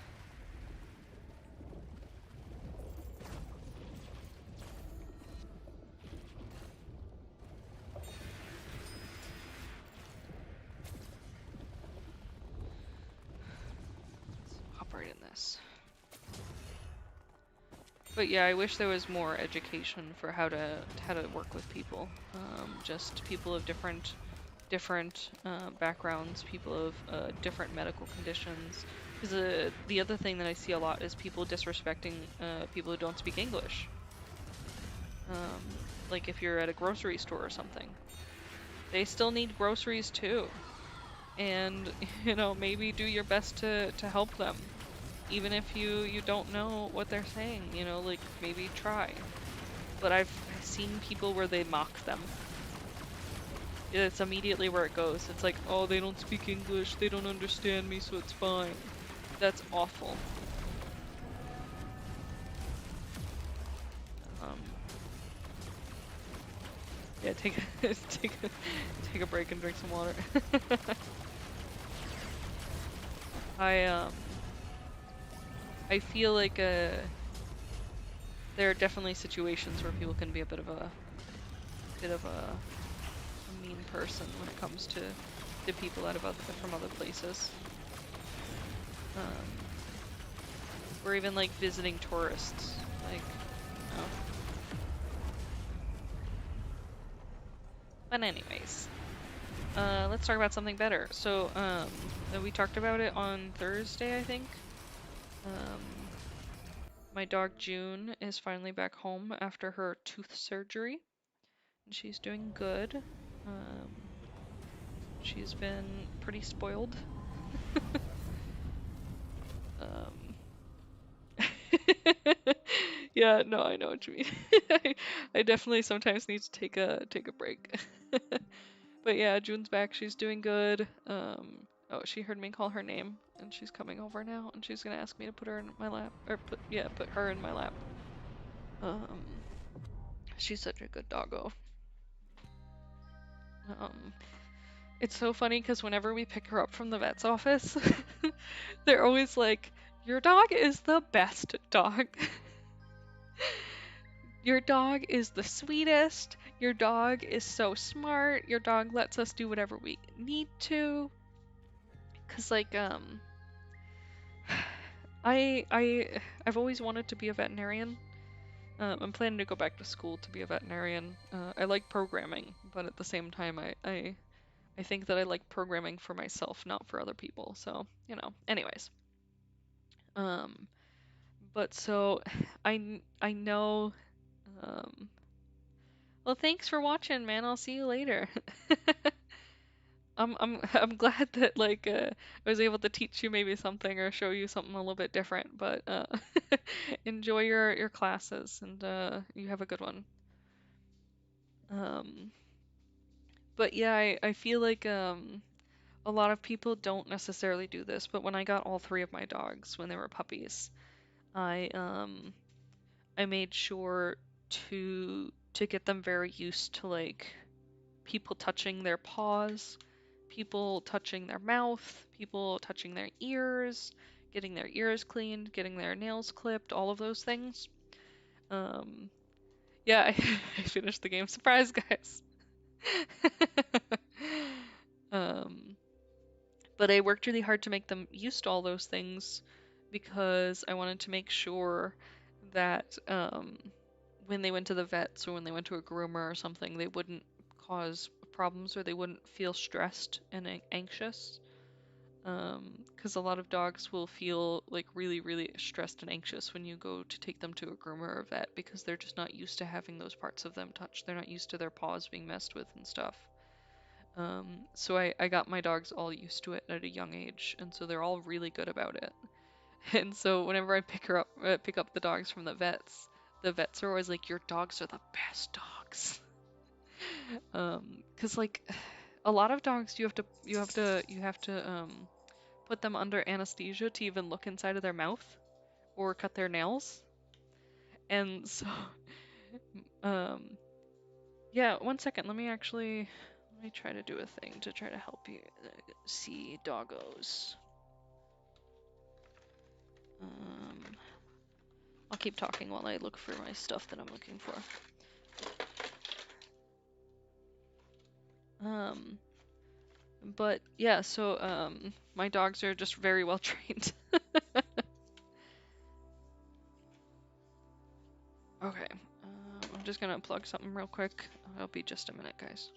Right in this. But yeah, I wish there was more education for how to work with people. Just people of different backgrounds, people of different medical conditions. Because the other thing that I see a lot is people disrespecting people who don't speak English. Like if you're at a grocery store or something, they still need groceries too. And you know, maybe do your best to help them. Even if you don't know what they're saying, you know, like, maybe try. But I've seen people where they mock them. It's immediately where it goes. It's like, oh, they don't speak English, they don't understand me, so it's fine. That's awful. Yeah, take a break and drink some water. I feel like there are definitely situations where people can be a bit of a mean person when it comes to people from other places. Or even like visiting tourists, like, you know. But anyways, let's talk about something better. So, we talked about it on Thursday, I think. Um, my dog June is finally back home after her tooth surgery, and she's doing good. Um, she's been pretty spoiled. Um, yeah, no, I know what you mean. I definitely sometimes need to take a break. But yeah, June's back. She's doing good. Oh, she heard me call her name, and she's coming over now, and she's gonna ask me to put her in my lap, or put her in my lap. Um, she's such a good doggo. Um, it's so funny because whenever we pick her up from the vet's office, they're always like, "Your dog is the best dog." Your dog is the sweetest. Your dog is so smart. Your dog lets us do whatever we need to. Cause like I've always wanted to be a veterinarian. I'm planning to go back to school to be a veterinarian. I like programming, but at the same time, I think that I like programming for myself, not for other people. So, you know. Anyways, um, but so I know. Um, well, thanks for watching, man. I'll see you later. I'm glad that like I was able to teach you maybe something or show you something a little bit different, but enjoy your classes and you have a good one. Um, but yeah, I feel like a lot of people don't necessarily do this, but when I got all three of my dogs when they were puppies, I I made sure to get them very used to like people touching their paws, people touching their mouth, people touching their ears, getting their ears cleaned, getting their nails clipped, all of those things. Um, yeah, I finished the game. Surprise, guys. um, but I worked really hard to make them used to all those things because I wanted to make sure that when they went to the vets or when they went to a groomer or something, they wouldn't cause problems or they wouldn't feel stressed and anxious. Because a lot of dogs will feel like really, really stressed and anxious when you go to take them to a groomer or a vet because they're just not used to having those parts of them touched. They're not used to their paws being messed with and stuff. So I got my dogs all used to it at a young age, and so they're all really good about it. And so whenever I pick up the dogs from the vets are always like, "Your dogs are the best dogs." 'Cause like a lot of dogs you have to put them under anesthesia to even look inside of their mouth or cut their nails. And so um yeah, one second, let me try to do a thing to try to help you see doggos. Um I'll keep talking while I look for my stuff that I'm looking for. Um but yeah, so my dogs are just very well trained. Okay. I'm just gonna plug something real quick. It'll be just a minute, guys.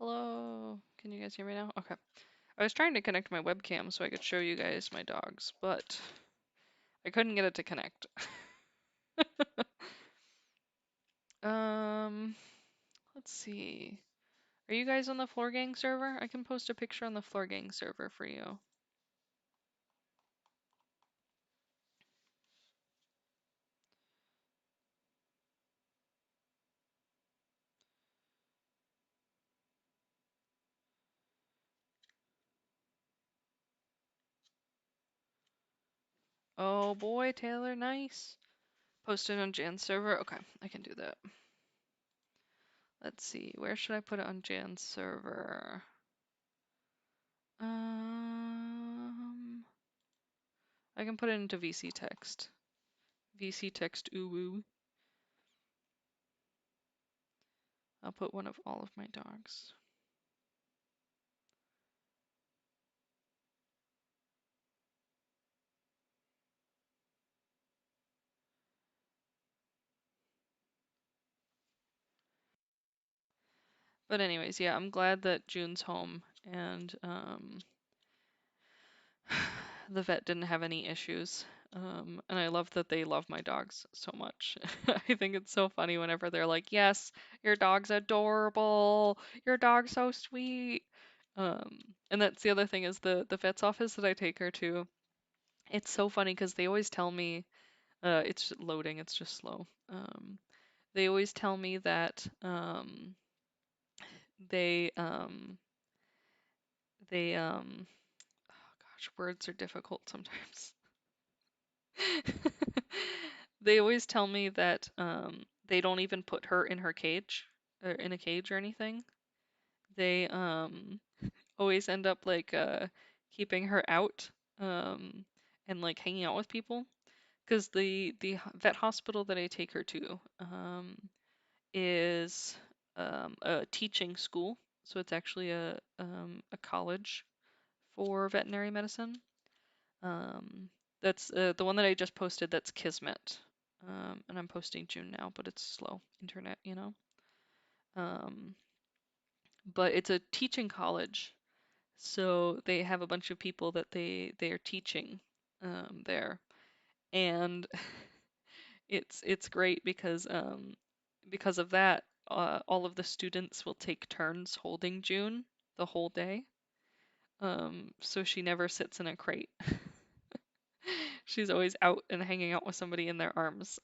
Hello. Can you guys hear me now? Okay. I was trying to connect my webcam so I could show you guys my dogs, but I couldn't get it to connect. um, let's see. Are you guys on the Floor Gang server? I can post a picture on the Floor Gang server for you. Oh boy, Taylor, nice. Post it on Jan's server. Okay, I can do that. Let's see, where should I put it on Jan's server? I can put it into VC text. VC text uwu. I'll put one of all of my dogs. But anyways, yeah, I'm glad that June's home and the vet didn't have any issues. And I love that they love my dogs so much. I think it's so funny whenever they're like, yes, your dog's adorable. Your dog's so sweet. And that's the other thing is the vet's office that I take her to. It's so funny because they always tell me, it's loading, it's just slow. They always tell me that they oh gosh, words are difficult sometimes. They always tell me that they don't even put her in her cage or in a cage or anything. They always end up like keeping her out and like hanging out with people because the vet hospital that I take her to is a teaching school, so it's actually a college for veterinary medicine. Um, that's the one that I just posted. That's Kismet. And I'm posting June now, but it's slow internet, you know. Um, but it's a teaching college, so they have a bunch of people that they are teaching there, and it's great because of that. All of the students will take turns holding June the whole day. So she never sits in a crate. She's always out and hanging out with somebody in their arms.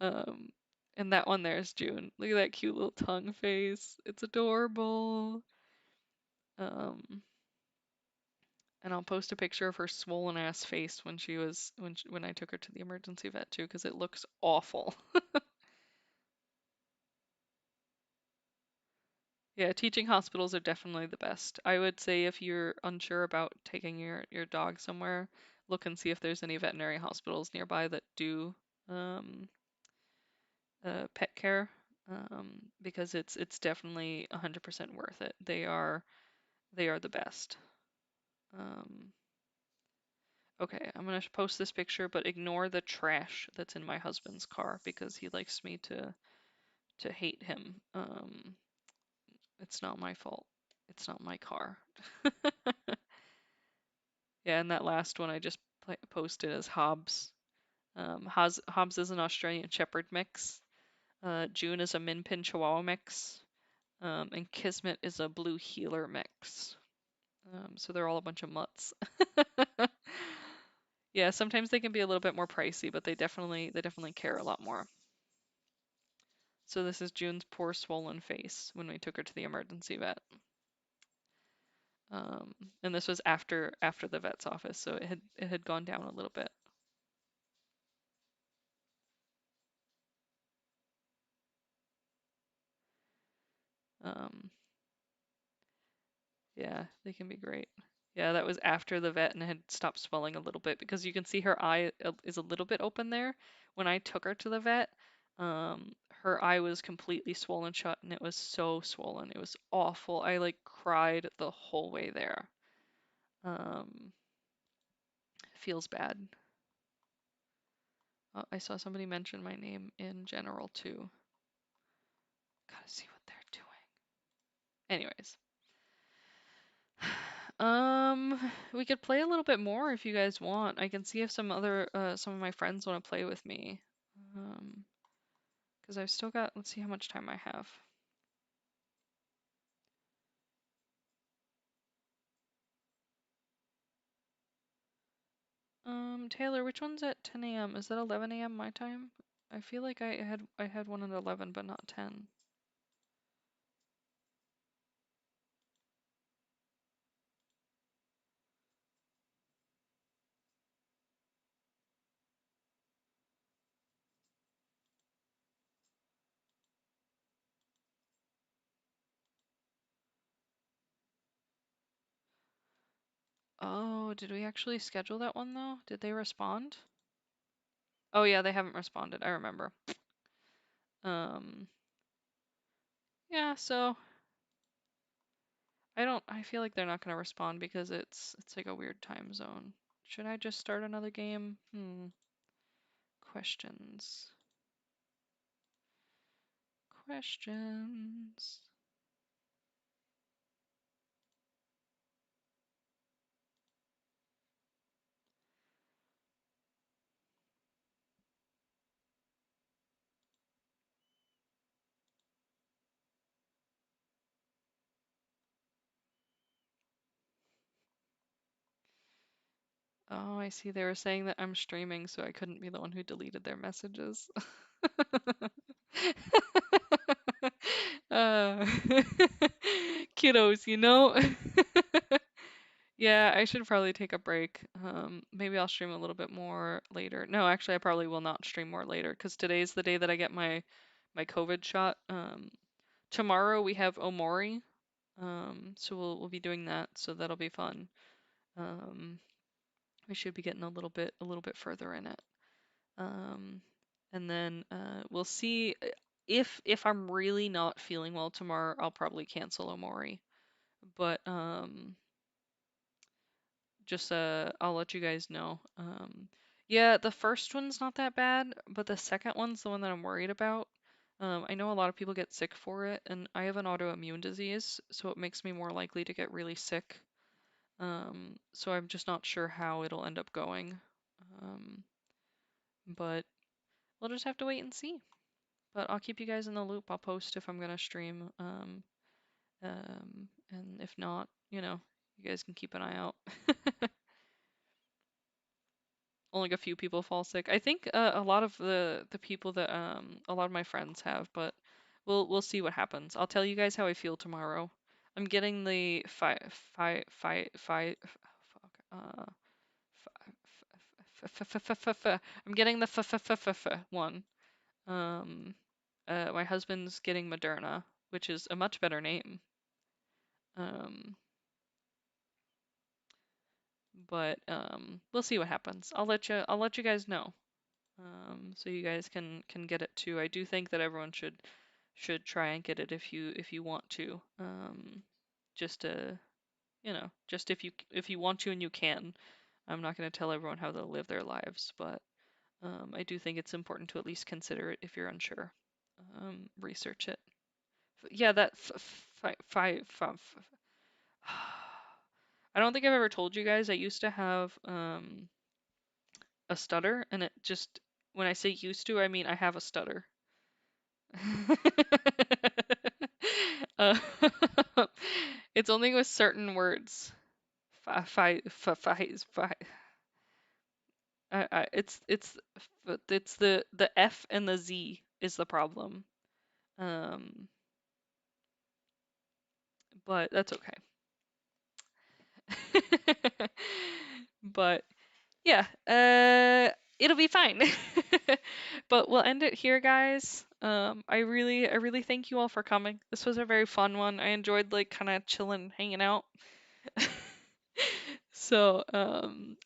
Um, and that one there is June. Look at that cute little tongue face. It's adorable. Um, and I'll post a picture of her swollen ass face when when I took her to the emergency vet too, because it looks awful. Yeah, teaching hospitals are definitely the best. I would say if you're unsure about taking your dog somewhere, look and see if there's any veterinary hospitals nearby that do um, pet care, because it's definitely 100% worth it. They are the best. Um, okay, I'm gonna post this picture, but ignore the trash that's in my husband's car because he likes me to hate him. It's not my fault. It's not my car. Yeah, and that last one I just posted as Hobbs. Hobbs is an Australian Shepherd mix. June is a Min Pin Chihuahua mix. And Kismet is a Blue Heeler mix. So they're all a bunch of mutts. Yeah, sometimes they can be a little bit more pricey, but they definitely care a lot more. So this is June's poor swollen face when we took her to the emergency vet. And this was after the vet's office, so it had gone down a little bit. Um, yeah, they can be great. Yeah, that was after the vet and had stopped swelling a little bit because you can see her eye is a little bit open there. When I took her to the vet, her eye was completely swollen shut and it was so swollen. It was awful. I like cried the whole way there. Um, Feels bad. I saw somebody mention my name in general too. Gotta see what they're doing. Anyways. We could play a little bit more if you guys want. I can see if some of my friends want to play with me. Because I've still got, let's see how much time I have. Taylor, which one's at 10 a.m.? Is that 11 a.m. my time? I feel like I had one at 11, but not 10. Oh, did we actually schedule that one though? Did they respond? Oh yeah, they haven't responded. I remember. Um, yeah, so I feel like they're not gonna respond because it's like a weird time zone. Should I just start another game? Questions. Questions. Oh, I see. They were saying that I'm streaming, so I couldn't be the one who deleted their messages. uh, kiddos, you know? Yeah, I should probably take a break. Maybe I'll stream a little bit more later. No, actually, I probably will not stream more later because today's the day that I get my COVID shot. Tomorrow we have Omori, so we'll be doing that, so that'll be fun. Um, we should be getting a little bit further in it. Um, and then we'll see if I'm really not feeling well tomorrow, I'll probably cancel Omori. But just I'll let you guys know. Yeah, the first one's not that bad, but the second one's the one that I'm worried about. I know a lot of people get sick for it, and I have an autoimmune disease, so it makes me more likely to get really sick. So I'm just not sure how it'll end up going. Um, but we'll just have to wait and see. But I'll keep you guys in the loop. I'll post if I'm gonna stream. And if not, you guys can keep an eye out. Only a few people fall sick. I think a lot of the people that a lot of my friends have, but we'll see what happens. I'll tell you guys how I feel tomorrow. I'm getting the fuck I'm getting the one. Um, my husband's getting Moderna, which is a much better name. Um, but we'll see what happens. I'll let you guys know. So you guys can get it too. I do think that everyone should try and get it if you want to. Just to, just if you want to and you can. I'm not going to tell everyone how to live their lives, but I do think it's important to at least consider it if you're unsure. Research it. Yeah, that I don't think I've ever told you guys I used to have a stutter, and it just when I say used to, I mean I have a stutter. uh, it's only with certain words. It's the F and the Z is the problem. Um, but that's okay. But yeah, it'll be fine. But we'll end it here, guys. I really thank you all for coming. This was a very fun one. I enjoyed like kind of chilling, hanging out. So,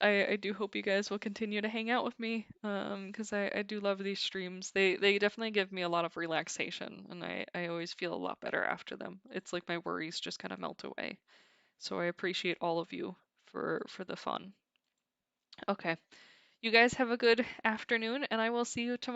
I do hope you guys will continue to hang out with me, because I do love these streams. They definitely give me a lot of relaxation, and I always feel a lot better after them. It's like my worries just kind of melt away. So I appreciate all of you for the fun. Okay. You guys have a good afternoon, and I will see you tomorrow.